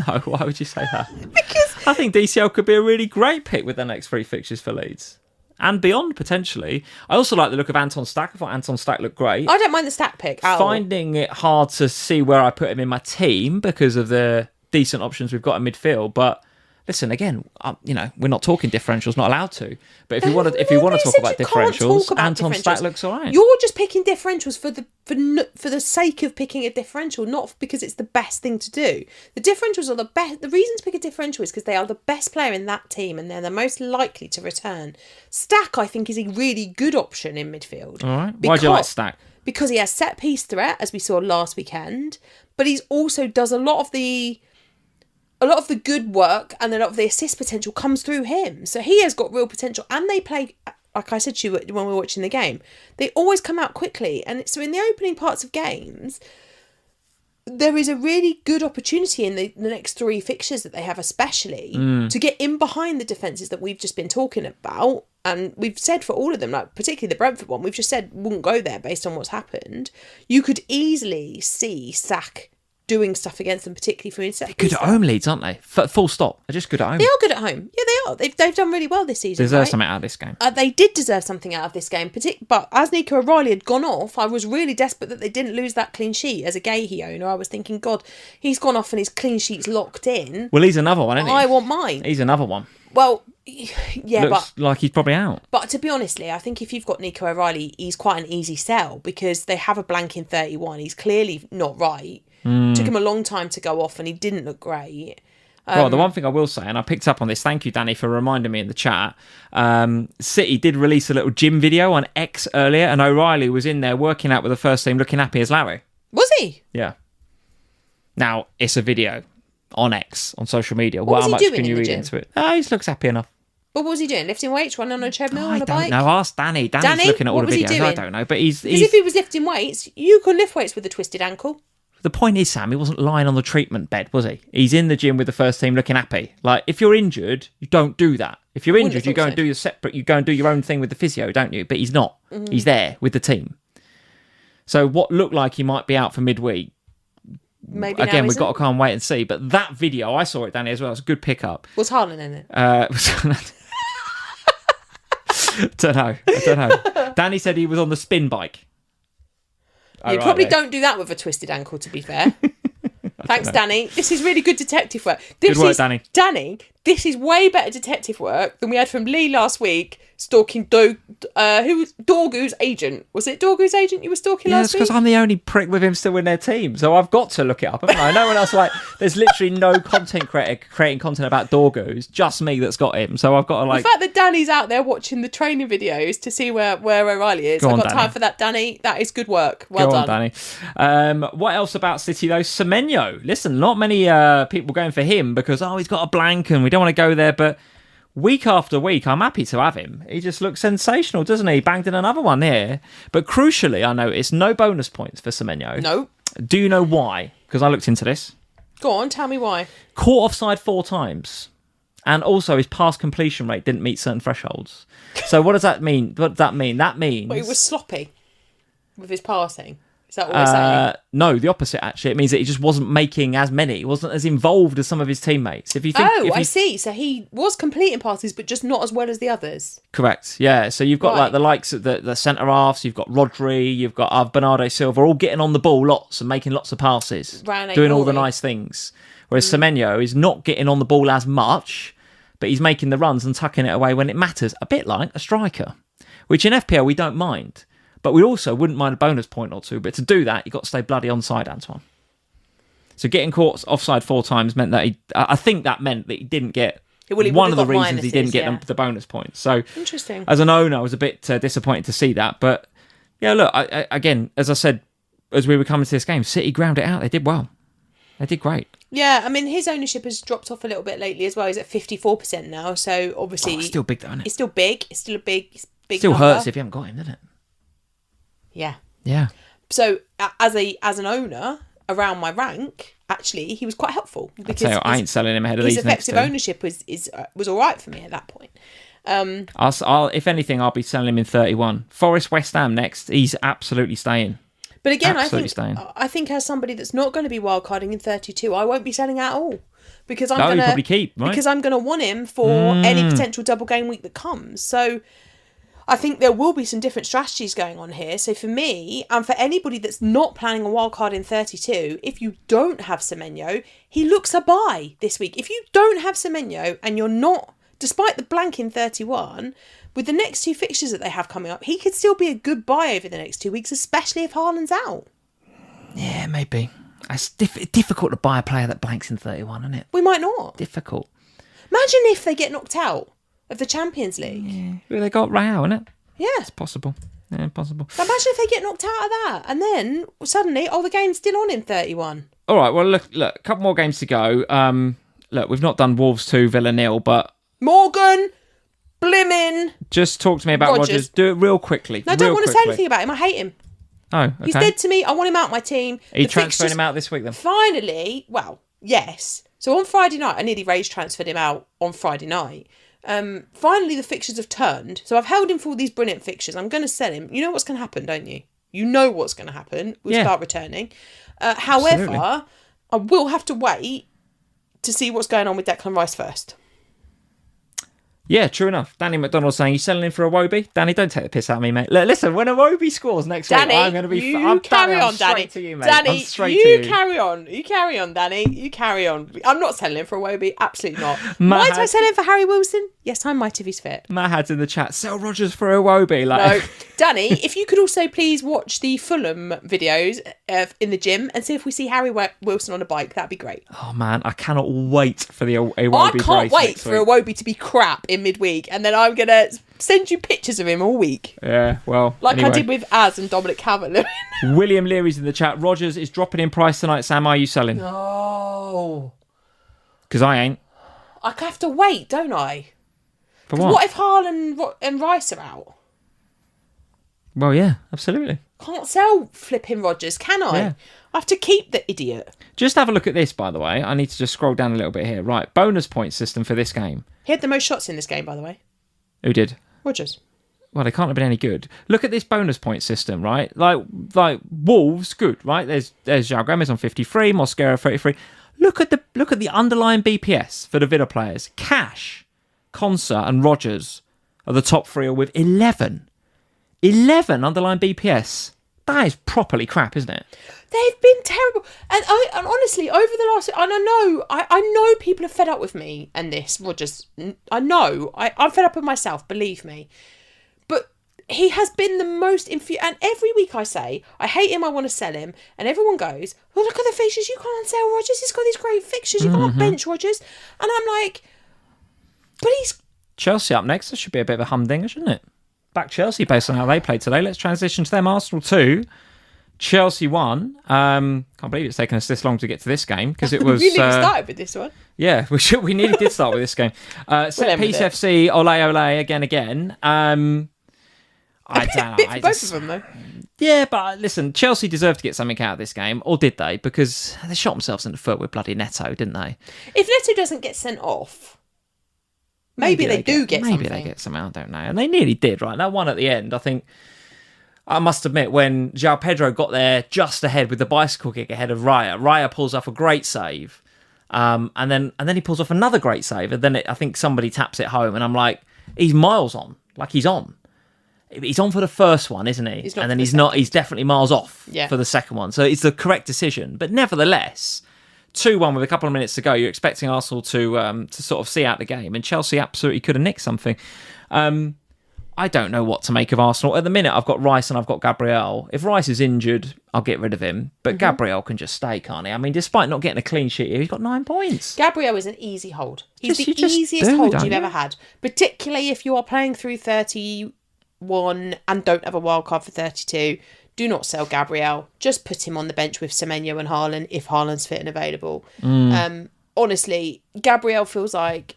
No, why would you say that? Because I think DCL could be a really great pick with the next 3 fixtures for Leeds. And beyond, potentially. I also like the look of Anton Stack. I thought Anton Stack looked great. I don't mind the Stack pick. Finding it hard to see where I put him in my team because of the decent options we've got in midfield, but... Listen, again, we're not talking differentials, not allowed to. But if you want to talk about differentials, Anton Stack looks all right. You're just picking differentials for the sake of picking a differential, not because it's the best thing to do. The differentials are the best. The reason to pick a differential is because they are the best player in that team and they're the most likely to return. Stack, I think, is a really good option in midfield. All right. Why do you like Stack? Because he has set piece threat, as we saw last weekend, but he also does a lot of the good work and a lot of the assist potential comes through him. So he has got real potential. And they play, like I said to you when we were watching the game, they always come out quickly. And so in the opening parts of games, there is a really good opportunity in the next 3 fixtures that they have especially to get in behind the defences that we've just been talking about. And we've said for all of them, particularly the Brentford one, we've just said wouldn't go there based on what's happened. You could easily see Sack doing stuff against them, particularly from inside. They're good at home, Leeds, aren't they? Full stop. They're just good at home. They are good at home. Yeah, they are. They've done really well this season. Deserve something out of this game. They did deserve something out of this game. But as Nico O'Reilly had gone off, I was really desperate that they didn't lose that clean sheet. As a Gahey owner, I was thinking, God, he's gone off and his clean sheet's locked in. Well, he's another one, isn't he? I want mine. He's another one. Well, yeah, Looks like he's probably out. But to be honestly, I think if you've got Nico O'Reilly, he's quite an easy sell because they have a blank in 31. He's clearly not right. Took him a long time to go off and he didn't look great. Well, the one thing I will say, and I picked up on this, thank you, Danny, for reminding me in the chat, City did release a little gym video on X earlier, and O'Reilly was in there working out with the first team looking happy as Larry. Was he? Yeah. Now, it's a video on X, on social media. What was he much doing can you in the read gym? into it? Oh, he looks happy enough. But what was he doing? Lifting weights, running on a treadmill, on a bike? I don't know. Ask Danny. Danny's looking at all the videos. I don't know. But he's... Because if he was lifting weights, you can lift weights with a twisted ankle. The point is, Sam, he wasn't lying on the treatment bed, was he? He's in the gym with the first team looking happy. Like, if you're injured, you don't do that. If you're injured, you go and do your separate, you go and do your own thing with the physio, don't you? But he's not. Mm-hmm. He's there with the team. So what looked like he might be out for midweek, maybe again, we've got to come and wait and see. But that video, I saw it, Danny, as well. It's a good pickup. Was Haaland in it? Don't know. Danny said he was on the spin bike. You probably don't do that with a twisted ankle, to be fair. Thanks, Danny. This is really good detective work. Good work, Danny. Danny, this is way better detective work than we had from Lee last week, stalking Dorgu's agent. Was it Dorgu's agent you were stalking last week? Because I'm the only prick with him still in their team, so I've got to look it up, haven't I? No one else, there's literally no content creator creating content about Dorgu. It's just me that's got him, so I've got to, The fact that Danny's out there watching the training videos to see where O'Reilly is. I've got time for that, Danny. That is good work. Well done. Danny. What else about City, though? Semenyo. Listen, not many people going for him because, he's got a blank and we don't want to go there, but week after week, I'm happy to have him. He just looks sensational, doesn't he? Banged in another one here. But crucially, I noticed no bonus points for Semenyo. No. Do you know why? Because I looked into this. Go on, tell me why. Caught offside 4 times. And also his pass completion rate didn't meet certain thresholds. So what does that mean? That means... Well, he was sloppy with his passing. Is that what we're saying? No, the opposite, actually. It means that he just wasn't making as many. He wasn't as involved as some of his teammates. If you think, I see. So he was completing passes, but just not as well as the others. Correct, yeah. So you've got the likes of the centre-halves, you've got Rodri, you've got Bernardo Silva, all getting on the ball lots and making lots of passes, doing all the nice things. Whereas Semenyo is not getting on the ball as much, but he's making the runs and tucking it away when it matters, a bit like a striker, which in FPL we don't mind. But we also wouldn't mind a bonus point or two. But to do that, you've got to stay bloody onside, Antoine. So getting caught offside 4 times meant that I think that meant that he didn't get... one of the reasons he didn't get the bonus points. So interesting. As an owner, I was a bit disappointed to see that. But yeah, look, again, as I said, as we were coming to this game, City ground it out. They did well. They did great. Yeah, I mean, his ownership has dropped off a little bit lately as well. He's at 54% now. So obviously... it's still big, though, isn't it? It's still big. It's still a big still number. Hurts if you haven't got him, doesn't it? Yeah. Yeah. So as an owner around my rank, actually, he was quite helpful because I ain't selling him ahead of these next two. His effective ownership was all right for me at that point. I'll if anything, I'll be selling him in 31. Forest West Ham next. He's absolutely staying. But again, I think as somebody that's not going to be wildcarding in 32, I won't be selling at all because I'm going to probably keep, right? Because I'm going to want him for any potential double game week that comes. So I think there will be some different strategies going on here. So for me, and for anybody that's not planning a wildcard in 32, if you don't have Semenyo, he looks a buy this week. If you don't have Semenyo and you're not, despite the blank in 31, with the next 2 fixtures that they have coming up, he could still be a good buy over the next 2 weeks, especially if Haaland's out. Yeah, maybe. It's difficult to buy a player that blanks in 31, isn't it? We might not. Difficult. Imagine if they get knocked out of the Champions League. Yeah. Well, they got Real, isn't it? Yeah. It's possible. Yeah, possible. But imagine if they get knocked out of that and then suddenly, the game's still on in 31. All right, well, look, a couple more games to go. Look, we've not done Wolves 2, Villa 0, but... Morgan! Blimmin! Just talk to me about Rodgers. Do it real quickly. No, I don't want to say anything about him. I hate him. Oh, okay. He's dead to me. I want him out my team. Are you transferring him out this week then? Finally, well, yes. So on Friday night, I nearly rage transferred him out on Friday night. Finally, the fixtures have turned. So I've held him for all these brilliant fixtures. I'm going to sell him. You know what's going to happen, don't you? You know what's going to happen. We'll start returning. However, absolutely. I will have to wait to see what's going on with Declan Rice first. Yeah, true enough. Danny McDonald saying, you selling in for Iwobi? Danny, don't take the piss out of me, mate. Listen, when Iwobi scores next week, I'm going to be... carry on, Danny. To you, mate. Danny, you carry on. You carry on, Danny. You carry on. I'm not selling for Iwobi. Absolutely not. Might I sell in for Harry Wilson? Yes, I might if he's fit. Mahad's in the chat. Sell Rodgers for Iwobi. No. Danny, if you could also please watch the Fulham videos in the gym and see if we see Harry Wilson on a bike, that'd be great. Oh, man, I cannot wait for the Iwobi I can't wait for Iwobi to be crap in midweek, and then I'm going to send you pictures of him all week. Yeah, well, anyway. I did with Az and Dominic Calvert-Lewin. William Leary's in the chat. Rodgers is dropping in price tonight. Sam, are you selling? No. Because I ain't. I have to wait, don't I? For what? What if Haaland and Rice are out? Well, yeah, absolutely. Can't sell flipping Rodgers, can I? Yeah. I have to keep the idiot. Just have a look at this, by the way. I need to just scroll down a little bit here. Right, bonus point system for this game. He had the most shots in this game, by the way. Who did? Rodgers. Well, they can't have been any good. Look at this bonus point system, right? Like Wolves, good, right? There's João Gomes on 53, Mosquera 33. Look at the underlying BPS for the Villa players. Cash, Konsa, and Rodgers are the top three, with 11. 11 underlying BPS. That is properly crap, isn't it? They've been terrible, and honestly, over the last, and I know people are fed up with me and this Rodgers. I know, I'm fed up with myself. Believe me, but he has been the most and every week I say I hate him, I want to sell him, and everyone goes, well, look at the fixtures. You can't sell Rodgers. He's got these great fixtures. You can't bench Rodgers, and I'm like, but he's Chelsea up next. That should be a bit of a humdinger, shouldn't it? Back Chelsea based on how they played today. Let's transition to them. Arsenal 2, Chelsea 1. Can't believe it's taken us this long to get to this game because it was. We nearly started with this one. Yeah, we nearly did start with this game. Set piece FC, ole again. I don't know. Both of them though. Yeah, but listen, Chelsea deserved to get something out of this game, or did they? Because they shot themselves in the foot with bloody Neto, didn't they? If Neto doesn't get sent off. Maybe they do get something. Maybe they get something, I don't know. And they nearly did, right? That one at the end, I think, I must admit, when João Pedro got there just ahead with the bicycle kick ahead of Raya pulls off a great save. And then he pulls off another great save. And then I think somebody taps it home. And I'm like, he's miles on. Like, he's on. He's on for the first one, isn't he? And then he's not. He's definitely miles off for the second one. So it's the correct decision. But nevertheless, 2-1 with a couple of minutes to go. You're expecting Arsenal to sort of see out the game, and Chelsea absolutely could have nicked something. I don't know what to make of Arsenal. At the minute, I've got Rice and I've got Gabriel. If Rice is injured, I'll get rid of him. But Gabriel can just stay, can't he? I mean, despite not getting a clean sheet here, he's got 9 points. Gabriel is an easy hold. He's the easiest hold you've ever had, particularly if you are playing through 31 and don't have a wild card for 32. Do not sell Gabriel. Just put him on the bench with Semenyo and Haaland if Haaland's fit and available. Honestly, Gabriel feels like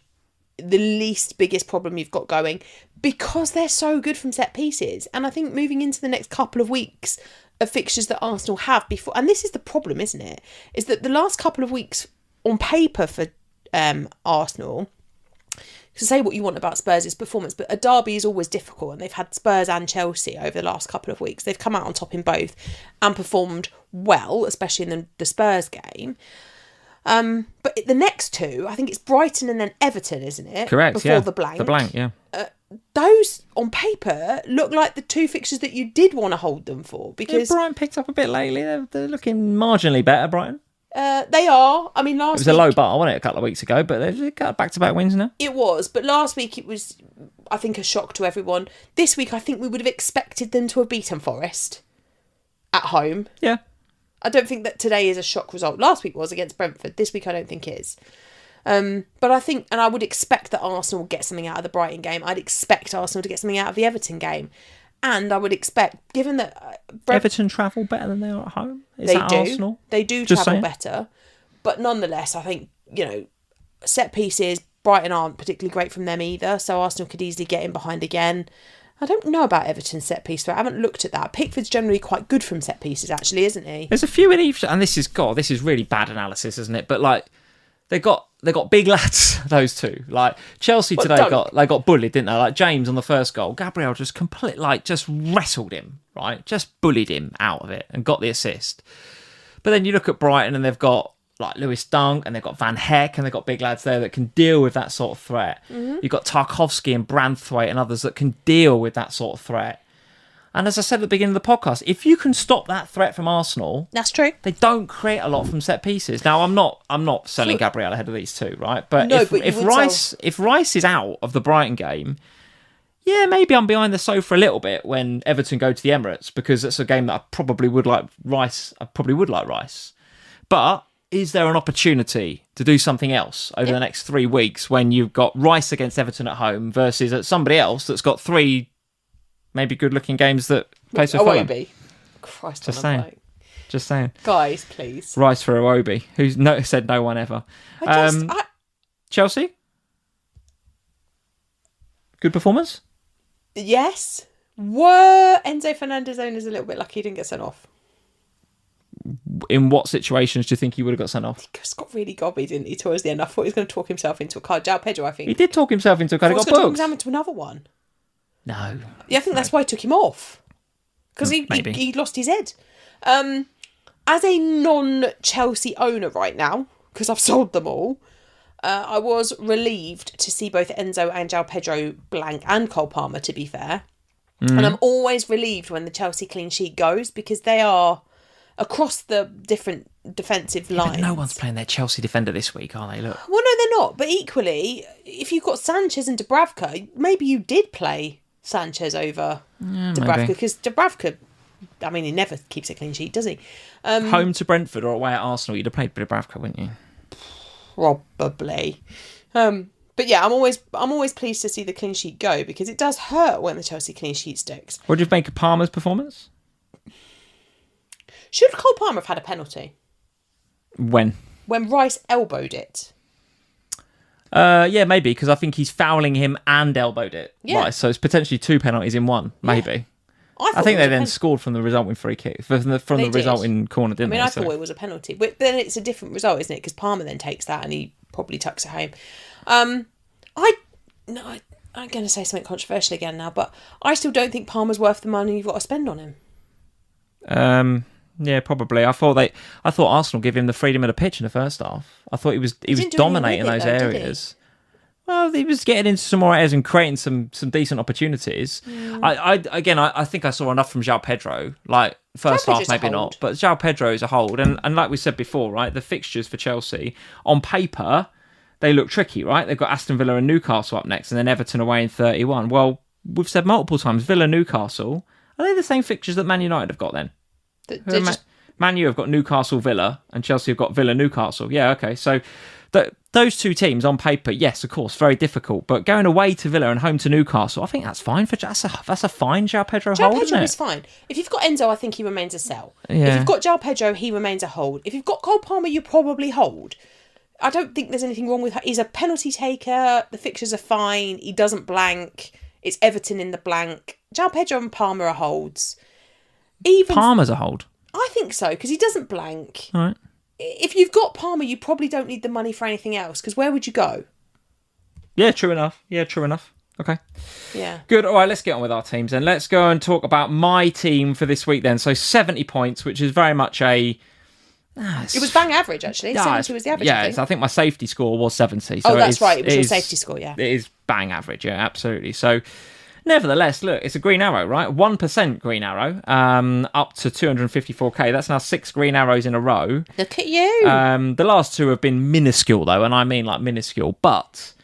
the least biggest problem you've got going because they're so good from set pieces. And I think moving into the next couple of weeks of fixtures that Arsenal have before, and this is the problem, isn't it? Is that the last couple of weeks on paper for Arsenal, to say what you want about Spurs' performance, but a derby is always difficult, and they've had Spurs and Chelsea over the last couple of weeks. They've come out on top in both and performed well, especially in the Spurs game. But the next two, I think it's Brighton and then Everton, isn't it? Correct, Before the blank. The blank, yeah. Those, on paper, look like the two fixtures that you did want to hold them for. Because Brighton picked up a bit lately. They're looking marginally better, Brighton. They are. I mean, last week... It was a low bar, wasn't it, a couple of weeks ago, but they've got back-to-back wins now. It was, but last week it was, I think, a shock to everyone. This week, I think we would have expected them to have beaten Forest at home. Yeah. I don't think that today is a shock result. Last week was against Brentford. This week I don't think is. But I think, and I would expect that Arsenal will get something out of the Brighton game. I'd expect Arsenal to get something out of the Everton game. And I would expect, given that... Everton travel better than they are at home? Arsenal? They do travel better. But nonetheless, I think, set pieces, Brighton aren't particularly great from them either. So Arsenal could easily get in behind again. I don't know about Everton's set piece, though. I haven't looked at that. Pickford's generally quite good from set pieces, actually, isn't he? There's a few in each, and this is really bad analysis, isn't it? But like, they got big lads, those two. Like Chelsea today got bullied, didn't they? Like James on the first goal, Gabriel just just wrestled him, right? Just bullied him out of it and got the assist. But then you look at Brighton and they've got like Lewis Dunk, and they've got Van Heck, and they've got big lads there that can deal with that sort of threat. You've got Tarkowski and Branthwaite and others that can deal with that sort of threat. And as I said at the beginning of the podcast, if you can stop that threat from Arsenal, that's true. They don't create a lot from set pieces. Now, I'm not selling Gabriel ahead of these two, right? But no, if Rice is out of the Brighton game, yeah, maybe I'm behind the sofa a little bit when Everton go to the Emirates, because it's a game that I probably would like Rice. But is there an opportunity to do something else over the next 3 weeks when you've got Rice against Everton at home versus somebody else that's got 3 maybe good-looking games that plays for Fulham? Iwobi. Christ, Just saying. Guys, please. Rice for Iwobi, who's said no one ever. Chelsea? Good performance? Yes. Were Enzo Fernandez owners a little bit lucky he didn't get sent off? In what situations do you think he would have got sent off? He just got really gobby, didn't he, towards the end? I thought he was going to talk himself into a card. João Pedro, I think. He did talk himself into a card. He got booked. Talk himself into another one. No. Yeah, I think that's why I took him off. Because he lost his head. As a non-Chelsea owner right now, because I've sold them all, I was relieved to see both Enzo and João Pedro blank, and Cole Palmer, to be fair. And I'm always relieved when the Chelsea clean sheet goes, because they are across the different defensive lines. But no one's playing their Chelsea defender this week, are they? Look. Well, no, they're not. But equally, if you've got Sanchez and Dubravka, maybe you did play Sanchez over Dubravka, because Dubravka, I mean, he never keeps a clean sheet, does he? Home to Brentford or away at Arsenal, you'd have played Dubravka, wouldn't you? Probably. But yeah, I'm always pleased to see the clean sheet go, because it does hurt when the Chelsea clean sheet sticks. What did you make of Palmer's performance? Should Cole Palmer have had a penalty? When Rice elbowed it. Yeah, maybe, because I think he's fouling him and elbowed it. Yeah. Right, so it's potentially 2 penalties in one, maybe. Yeah. I think they then scored from the resulting free kick, from the resulting corner, didn't they? I thought it was a penalty. But then it's a different result, isn't it? Because Palmer then takes that and he probably tucks it home. I'm going to say something controversial again now, but I still don't think Palmer's worth the money you've got to spend on him. Yeah, probably. I thought Arsenal gave him the freedom of the pitch in the first half. I thought he was dominating those areas. Well, he was getting into some more areas and creating some decent opportunities. I think I saw enough from João Pedro. Like, first half, maybe not, but João Pedro is a hold. And like we said before, right, the fixtures for Chelsea, on paper, they look tricky, right? They've got Aston Villa and Newcastle up next, and then Everton away in 31. Well, we've said multiple times, Villa, Newcastle, are they the same fixtures that Man United have got then? Man U have got Newcastle, Villa, and Chelsea have got Villa, Newcastle. Yeah, okay. So those two teams on paper, yes, of course, very difficult. But going away to Villa and home to Newcastle, I think that's fine for that's a fine João Pedro hold. João Pedro is fine. If you've got Enzo, I think he remains a sell. Yeah. If you've got João Pedro, he remains a hold. If you've got Cole Palmer, you probably hold. I don't think there's anything wrong with. He's a penalty taker. The fixtures are fine. He doesn't blank. It's Everton in the blank. João Pedro and Palmer are holds. Palmer's a hold. I think so, because he doesn't blank. All right. If you've got Palmer, you probably don't need the money for anything else, because where would you go? Yeah, true enough. Okay. Yeah. Good. All right, let's get on with our teams then. Let's go and talk about my team for this week then. So 70 points, which is very much a... it was bang average, actually. 70 was the average. Yeah, I think my safety score was 70. So that's right. It was your safety score, yeah. It is bang average, yeah, absolutely. So... Nevertheless, look, it's a green arrow, right? 1% green arrow, up to 254k. That's now 6 green arrows in a row. Look at you. The last 2 have been minuscule, though, and I mean like minuscule. But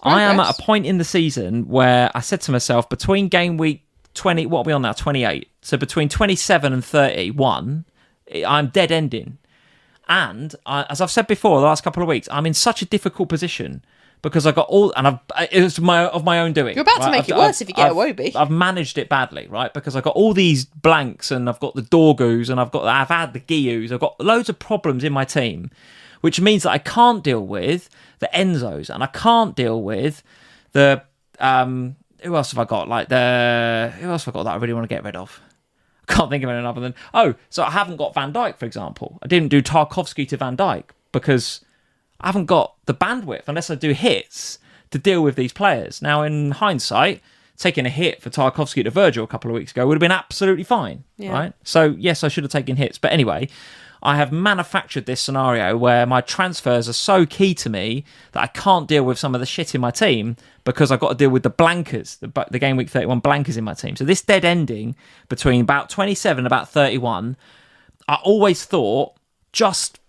I am at a point in the season where I said to myself, between game week 20, what are we on now? 28. So between 27 and 31, I'm dead ending. And as I've said before, the last couple of weeks, I'm in such a difficult position. Because I got all, and it was of my own doing. You're about to make it worse if you get a Iwobi. I've managed it badly, right? Because I've got all these blanks, and I've got the Dorgus, and I've had the Guius. I've got loads of problems in my team, which means that I can't deal with the Enzos, and I can't deal with the who else have I got? Who else have I got that I really want to get rid of? I can't think of anyone other than so I haven't got Van Dijk, for example. I didn't do Tarkowski to Van Dijk because I haven't got the bandwidth, unless I do hits, to deal with these players. Now, in hindsight, taking a hit for Tarkowski to Virgil a couple of weeks ago would have been absolutely fine, right? So, yes, I should have taken hits. But anyway, I have manufactured this scenario where my transfers are so key to me that I can't deal with some of the shit in my team because I've got to deal with the blankers, the game week 31 blankers in my team. So this dead ending between about 27 and about 31, I always thought, just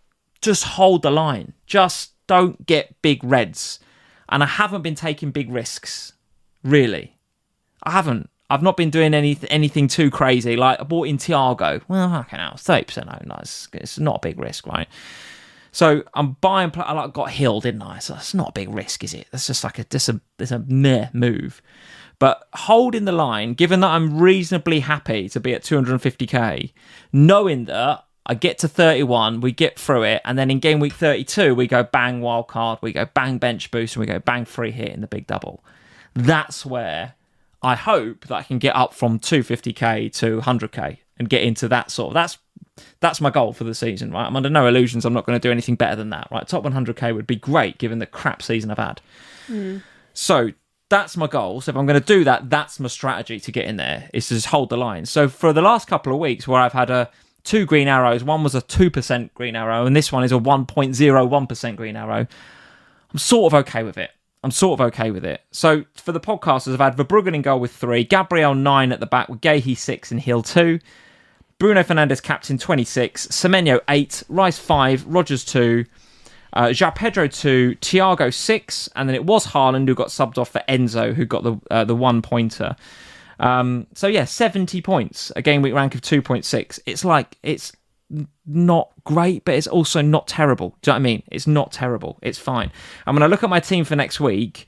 hold the line. Just don't get big reds. And I haven't been taking big risks, really. I haven't. I've not been doing anything too crazy. Like, I bought in Thiago. Well, okay, now 30%. No, it's not a big risk, right? So I'm buying. I got Hill, didn't I? So it's not a big risk, is it? That's just like it's a meh move. But holding the line, given that I'm reasonably happy to be at 250k, knowing that I get to 31, we get through it, and then in game week 32, we go bang wild card, we go bang bench boost, and we go bang free hit in the big double. That's where I hope that I can get up from 250k to 100k and get into that sort of... That's my goal for the season, right? I'm under no illusions I'm not going to do anything better than that, right? Top 100k would be great given the crap season I've had. So that's my goal. So if I'm going to do that, that's my strategy to get in there, is to just hold the line. So for the last couple of weeks where I've had 2 green arrows, one was a 2% green arrow, and this one is a 1.01% green arrow, I'm sort of okay with it. So for the podcasters, I've had Verbruggen in goal with 3, Gabriel 9 at the back with Guehi 6 and Hill 2, Bruno Fernandes captain 26, Semenyo 8, Rice 5, Rodgers 2, João Pedro 2, Thiago 6, and then it was Haaland who got subbed off for Enzo, who got the 1 pointer. So yeah, 70 points, a game week rank of 2.6. It's not great, but it's also not terrible. Do you know what I mean? It's not terrible. It's fine. And when I look at my team for next week,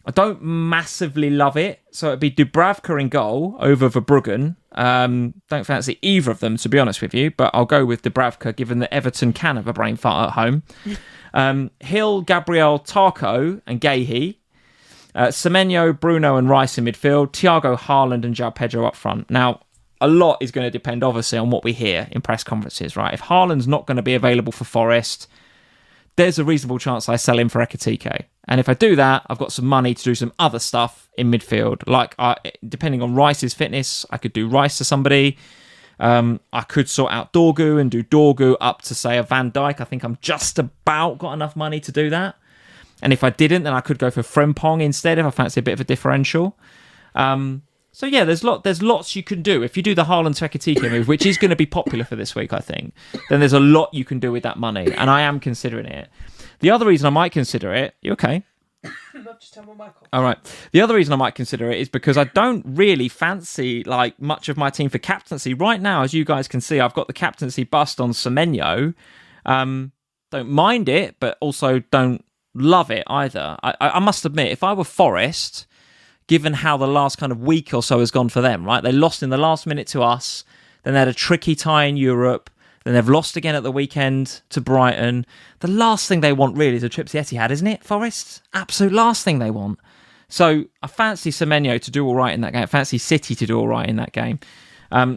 I don't massively love it. So it'd be Dubravka in goal over Verbruggen. Don't fancy either of them, to be honest with you, but I'll go with Dubravka, given that Everton can have a brain fart at home. Hill, Gabriel, Tarko and Guehi. Semenyo, Bruno and Rice in midfield. Thiago, Haaland and João Pedro up front. Now, a lot is going to depend, obviously, on what we hear in press conferences, right? If Haaland's not going to be available for Forest, there's a reasonable chance I sell him for Ekitike. And if I do that, I've got some money to do some other stuff in midfield. Like, depending on Rice's fitness, I could do Rice to somebody. I could sort out Dorgu and do Dorgu up to, say, a Van Dijk. I think I'm just about got enough money to do that. And if I didn't, then I could go for Frimpong instead if I fancy a bit of a differential. So yeah, there's lots you can do. If you do the Haaland to Ekitike move, which is going to be popular for this week, I think, then there's a lot you can do with that money. And I am considering it. The other reason I might consider it... You okay? I've just turned my mic off. All right. The other reason I might consider it is because I don't really fancy like much of my team for captaincy. Right now, as you guys can see, I've got the captaincy bust on Semenyo. Don't mind it, but also don't love it either. I must admit, if I were Forest, given how the last kind of week or so has gone for them, right? They lost in the last minute to us. Then they had a tricky tie in Europe. Then they've lost again at the weekend to Brighton. The last thing they want really is a trip to Etihad, isn't it, Forest? Absolute last thing they want. So I fancy Semenyo to do all right in that game. I fancy City to do all right in that game.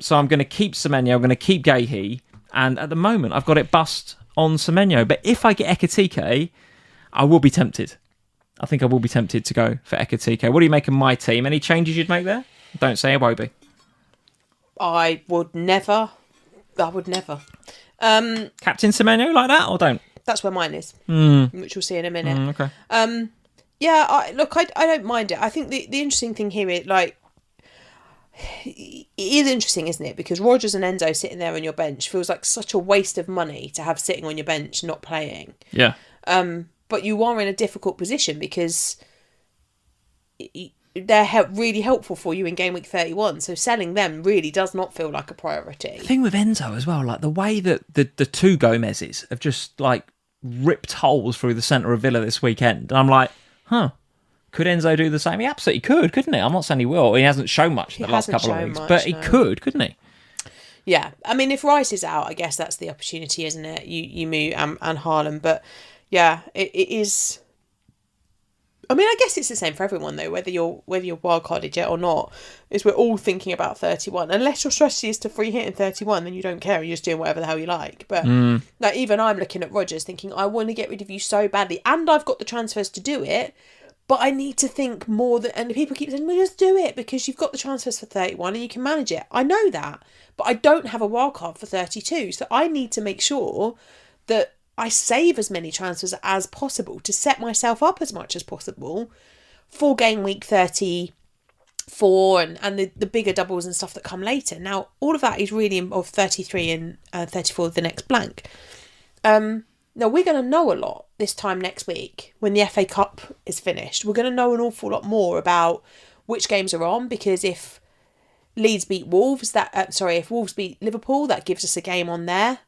So I'm going to keep Semenyo. I'm going to keep Guehi. And at the moment, I've got it bust on Semenyo. But if I get Ekitike, I will be tempted. I think I will be tempted to go for Ekitike. What do you make of my team? Any changes you'd make there? Don't say Iwobi. I would never. Captain Semenyo like that, or don't? That's where mine is, which we'll see in a minute. Okay. Yeah, I don't mind it. I think the interesting thing here is, like, it is interesting, isn't it? Because Rodgers and Enzo sitting there on your bench feels like such a waste of money to have sitting on your bench not playing. Yeah. But you are in a difficult position because they're really helpful for you in game week 31. So selling them really does not feel like a priority. The thing with Enzo as well, like the way that the two Gomez's have just like ripped holes through the centre of Villa this weekend. And I'm like, could Enzo do the same? He absolutely could, couldn't he? I'm not saying he will. He hasn't shown much in the last couple of weeks, but he could, couldn't he? Yeah. I mean, if Rice is out, I guess that's the opportunity, isn't it? You move and Haaland, but yeah, it is. I mean, I guess it's the same for everyone though, whether you're wildcarded yet or not. Is we're all thinking about 31. Unless your strategy is to free hit in 31, then you don't care. You're just doing whatever the hell you like. But like, even I'm looking at Rodgers thinking, I want to get rid of you so badly, and I've got the transfers to do it. But I need to think more and people keep saying, well, just do it because you've got the transfers for 31 and you can manage it. I know that, but I don't have a wild card for 32. So I need to make sure that I save as many transfers as possible to set myself up as much as possible for game week 34 and the bigger doubles and stuff that come later. Now, all of that is really of 33 and 34, the next blank. Now, we're going to know a lot this time next week when the FA Cup is finished. We're going to know an awful lot more about which games are on, because if Leeds beat Wolves, if Wolves beat Liverpool, that gives us a game on there.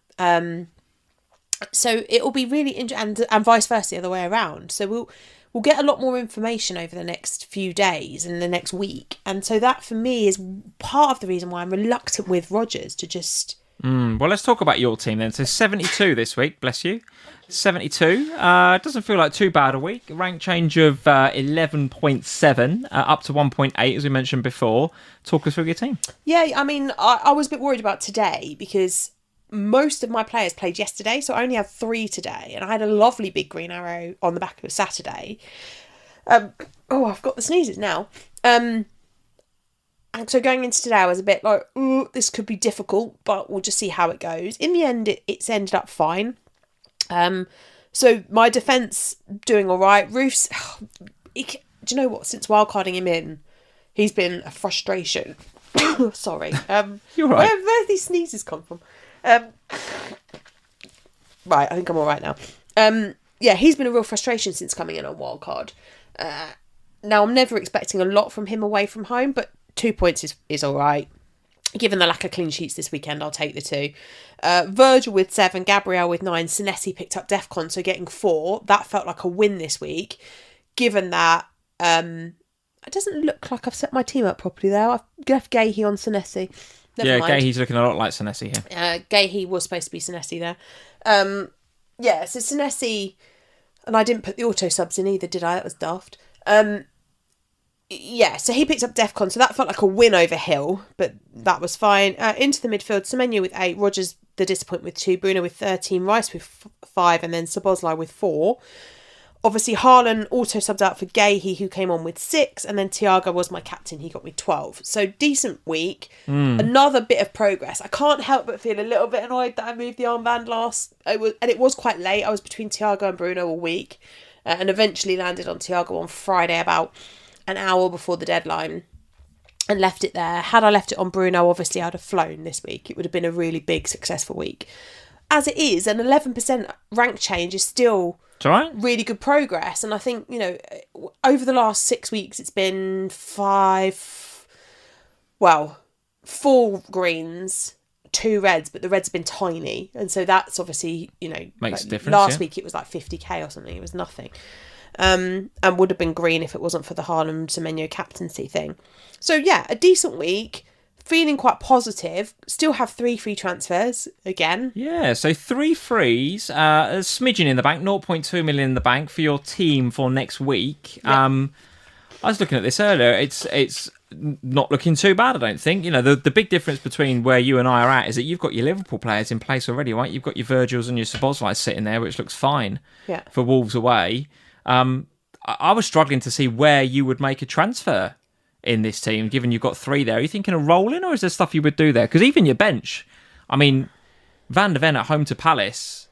So it will be really interesting, and vice versa, the other way around. So we'll get a lot more information over the next few days and the next week. And so that, for me, is part of the reason why I'm reluctant with Rodgers to just... Well, let's talk about your team then. So 72 this week, bless you. 72. Doesn't feel like too bad a week. Rank change of 11.7 up to 1.8, as we mentioned before. Talk us through your team. Yeah, I mean, I was a bit worried about today because most of my players played yesterday, so I only had 3 today. And I had a lovely big green arrow on the back of Saturday. I've got the sneezes now. And so going into today, I was a bit like, ooh, this could be difficult, but we'll just see how it goes. In the end, it's ended up fine. So my defence doing all right. Roof's, do you know what? Since wildcarding him in, he's been a frustration. Sorry. You're right. Where these sneezes come from? Right, I think I'm all right now. Yeah, he's been a real frustration since coming in on wildcard. Now, I'm never expecting a lot from him away from home, but 2 points is all right. Given the lack of clean sheets this weekend, I'll take the 2. Virgil with 7, Gabriel with 9, Senesi picked up Defcon, so getting 4. That felt like a win this week. Given that, it doesn't look like I've set my team up properly there. I've left Gahey on Senesi. Never mind. Gahey's looking a lot like Senesi here. Gahey was supposed to be Senesi there. So Senesi, and I didn't put the auto subs in either, did I? That was daft. So he picked up Defcon, so that felt like a win over Hill, but that was fine. Into the midfield, Semenyo with 8, Rodgers the disappointment with 2, Bruno with 13, Rice with 5, and then Szoboszlai with 4. Obviously, Haaland auto subbed out for Gahey, who came on with 6, and then Thiago was my captain, he got me 12. So decent week, another bit of progress. I can't help but feel a little bit annoyed that I moved the armband and it was quite late. I was between Thiago and Bruno all week, and eventually landed on Thiago on Friday about an hour before the deadline and left it there. Had I left it on Bruno, obviously I'd have flown this week. It would have been a really big, successful week. As it is, an 11% rank change is still really good progress. And I think, over the last 6 weeks, it's been 4 greens, 2 reds, but the reds have been tiny. And so that's obviously, makes a difference. Last week it was like 50k or something. It was nothing. And would have been green if it wasn't for the Haaland Semenyo captaincy thing. So yeah, a decent week, feeling quite positive. Still have 3 free transfers again. Yeah, so 3 frees, a smidgen in the bank, 0.2 million in the bank for your team for next week. Yep. I was looking at this earlier. It's not looking too bad, I don't think. The big difference between where you and I are at is that you've got your Liverpool players in place already, right? You've got your Virgils and your Szoboszlai sitting there, which looks fine for Wolves away. I was struggling to see where you would make a transfer in this team, given you've got 3 there. Are you thinking of rolling, or is there stuff you would do there? Because even your bench, I mean, Van der Ven at home to Palace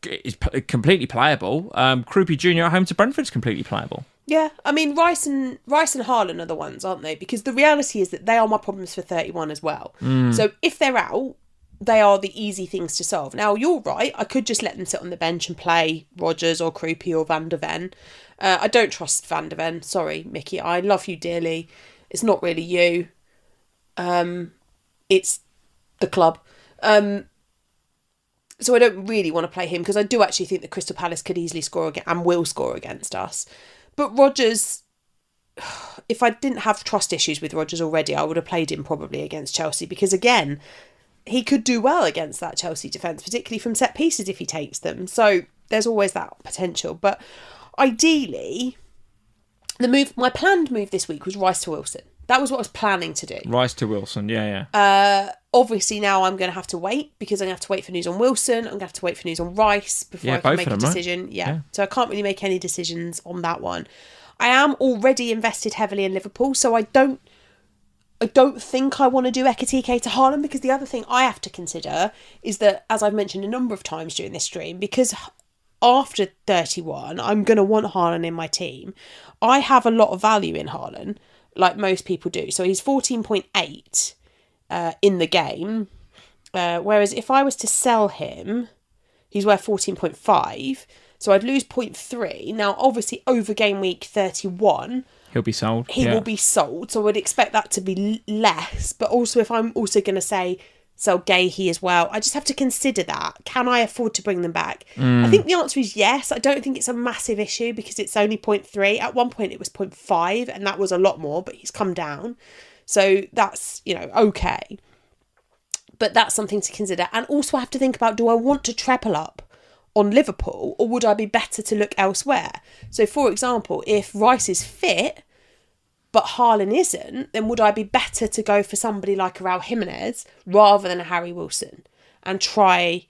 is completely playable. Krupi Jr. at home to Brentford is completely playable. Yeah, I mean, Rice and Haaland are the ones, aren't they? Because the reality is that they are my problems for 31 as well. So if they're out, they are the easy things to solve. Now, you're right. I could just let them sit on the bench and play Rodgers or Krupi or Van der Ven. I don't trust Van der Ven. Sorry, Mickey. I love you dearly. It's not really you. It's the club. So I don't really want to play him because I do actually think that Crystal Palace could easily score and will score against us. But Rodgers, if I didn't have trust issues with Rodgers already, I would have played him probably against Chelsea because, again, he could do well against that Chelsea defence, particularly from set pieces if he takes them. So there's always that potential. But ideally, my planned move this week was Rice to Wilson. That was what I was planning to do. Rice to Wilson, yeah. Obviously, now I'm going to have to wait because I'm going to have to wait for news on Wilson. I'm going to have to wait for news on Rice before I can make a decision. Right? Yeah. So I can't really make any decisions on that one. I am already invested heavily in Liverpool, so I don't think I want to do Ekitike to Haaland, because the other thing I have to consider is that, as I've mentioned a number of times during this stream, because after 31, I'm going to want Haaland in my team. I have a lot of value in Haaland, like most people do. So he's 14.8 in the game, whereas if I was to sell him, he's worth 14.5. So I'd lose 0.3. Now, obviously, over game week 31... He'll be sold. He will be sold. So I would expect that to be less. But also, if I'm also going to say sell Gahey as well, I just have to consider that. Can I afford to bring them back? I think the answer is yes. I don't think it's a massive issue because it's only 0.3. At one point, it was 0.5, and that was a lot more, but he's come down. So that's, okay. But that's something to consider. And also, I have to think about, do I want to treble up on Liverpool, or would I be better to look elsewhere? So, for example, if Rice is fit, but Haaland isn't, then would I be better to go for somebody like a Raul Jimenez rather than a Harry Wilson and try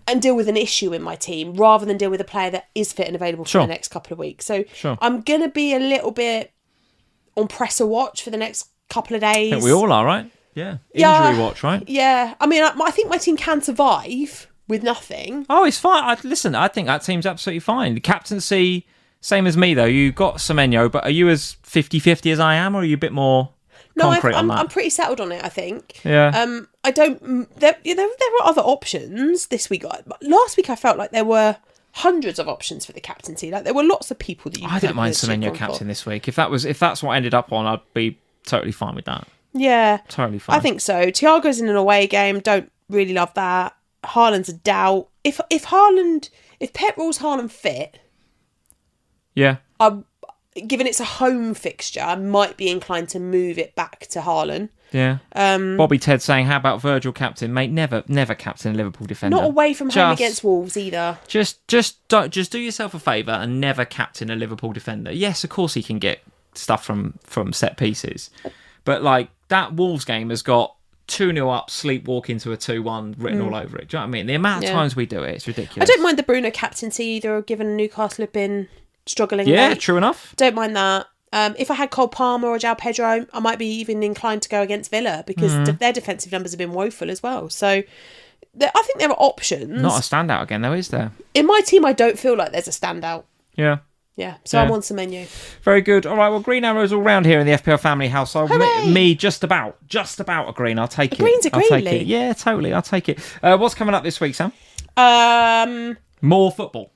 and deal with an issue in my team rather than deal with a player that is fit and available for the next couple of weeks? So I'm going to be a little bit on presser watch for the next couple of days. I think we all are, right? Yeah. Injury watch, right? Yeah. I mean, I think my team can survive with nothing. Oh, it's fine. I think that team's absolutely fine. The captaincy, same as me, though. You got Semenyo, but are you as 50-50 as I am, or are you a bit more concrete on that? I'm pretty settled on it, I think. Yeah. I don't... There were other options this week. Last week, I felt like there were hundreds of options for the captaincy. Like, there were lots of people that you could have... I don't mind Semenyo captain this week. If that's what I ended up on, I'd be totally fine with that. Yeah. Totally fine. I think so. Thiago's in an away game. Don't really love that. Haaland's a doubt. If Pep rules Haaland fit... Yeah. Given it's a home fixture, I might be inclined to move it back to Haaland. Yeah. Bobby Ted saying, how about Virgil captain? Mate, never captain a Liverpool defender. Not away from home against Wolves either. Just do yourself a favour and never captain a Liverpool defender. Yes, of course he can get stuff from set pieces. But like that Wolves game has got 2-0 up, sleepwalk into a 2-1 written all over it. Do you know what I mean? The amount of times we do it, it's ridiculous. I don't mind the Bruno captaincy either, given Newcastle have been struggling. Yeah, late. True enough. Don't mind that. If I had Cole Palmer or João Pedro, I might be even inclined to go against Villa because their defensive numbers have been woeful as well. So I think there are options. Not a standout again, though, is there? In my team, I don't feel like there's a standout. Yeah. Yeah, so I'm on Semenyo. Very good. All right, well, green arrows all round here in the FPL family household. Me just about a green. I'll take it. Green's a green, I'll take it. Yeah, totally. I'll take it. What's coming up this week, Sam? More football.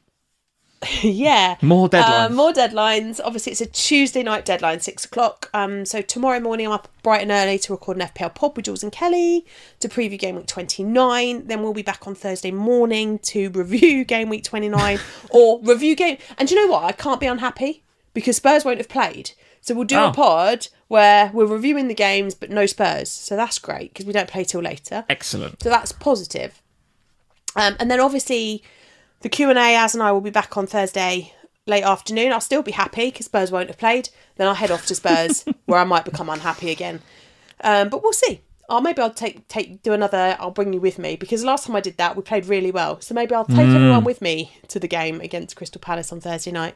Yeah. More deadlines. More deadlines. Obviously, it's a Tuesday night deadline, 6:00. So tomorrow morning, I'm up bright and early to record an FPL pod with Jules and Kelly to preview game week 29. Then we'll be back on Thursday morning to review game week 29 or review game. And do you know what? I can't be unhappy because Spurs won't have played. So we'll do a pod where we're reviewing the games, but no Spurs. So that's great because we don't play till later. Excellent. So that's positive. And then obviously the Q&A, Az and I will be back on Thursday late afternoon. I'll still be happy because Spurs won't have played. Then I'll head off to Spurs where I might become unhappy again. But we'll see. Maybe I'll do another. I'll bring you with me because last time I did that, we played really well. So maybe I'll take everyone with me to the game against Crystal Palace on Thursday night.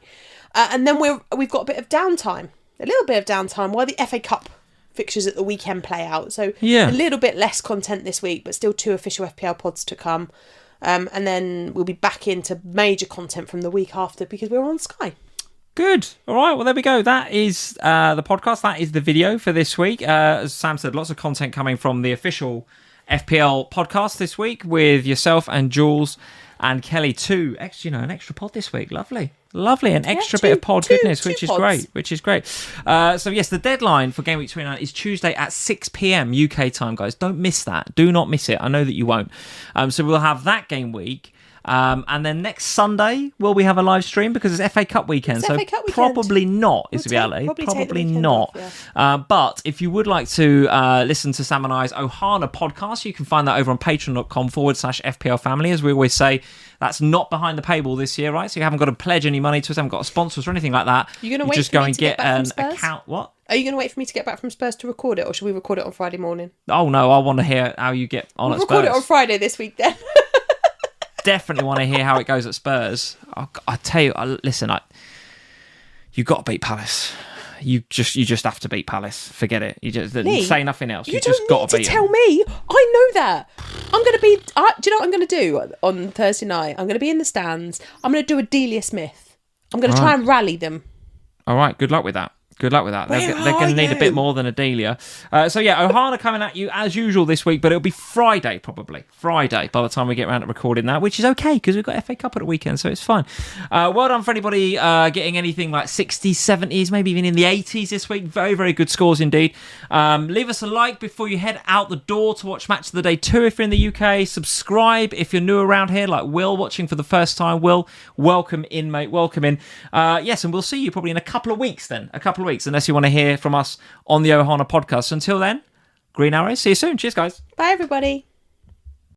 And then we've got a bit of downtime, a little bit of downtime while the FA Cup fixtures at the weekend play out. So a little bit less content this week, but still 2 official FPL pods to come. And then we'll be back into major content from the week after because we're on Sky. Good. All right. Well, there we go. That is the podcast. That is the video for this week. As Sam said, lots of content coming from the official FPL podcast this week with yourself and Jules and Kelly too. An extra pod this week. Lovely. An extra bit of pod goodness, which is great. So yes, the deadline for game week 29 is Tuesday at 6 p.m. UK time, guys. Don't miss that. Do not miss it. I know that you won't. So we'll have that game week. And then next Sunday, will we have a live stream? Because it's FA Cup weekend. Probably not, is the reality. Probably not. Off, yeah. But if you would like to listen to Sam and I's Ohana podcast, you can find that over on patreon.com/FPLFamily. As we always say, that's not behind the paywall this year, right? So you haven't got to pledge any money to us, haven't got sponsors or anything like that. You're going to wait just for go me and to get back an from Spurs? account. What? Are you going to wait for me to get back from Spurs to record it, or should we record it on Friday morning? Oh, no, I want to hear how you get on at Spurs. We'll record it on Friday this week then. Definitely want to hear how it goes at Spurs. I tell you, listen, You've got to beat Palace. You just have to beat Palace. Forget it. You just say nothing else. You just got to beat them. Tell me. I know that. I'm going to be... do you know what I'm going to do on Thursday night? I'm going to be in the stands. I'm going to do a Delia Smith. I'm going to try and rally them. All right. Good luck with that. They're going to need a bit more than a Delia. So yeah, Ohana coming at you as usual this week, but it'll be Friday probably. Friday by the time we get around to recording that, which is okay because we've got FA Cup at the weekend, so it's fine. Well done for anybody getting anything like 60s, 70s, maybe even in the 80s this week. Very, very good scores indeed. Leave us a like before you head out the door to watch Match of the Day 2 if you're in the UK. Subscribe if you're new around here, like Will watching for the first time. Will, welcome in, mate. Welcome in. Yes, and we'll see you probably in a couple of weeks then. Unless you want to hear from us on the Ohana podcast. Until then, Green Arrows. See you soon. Cheers, guys. Bye, everybody.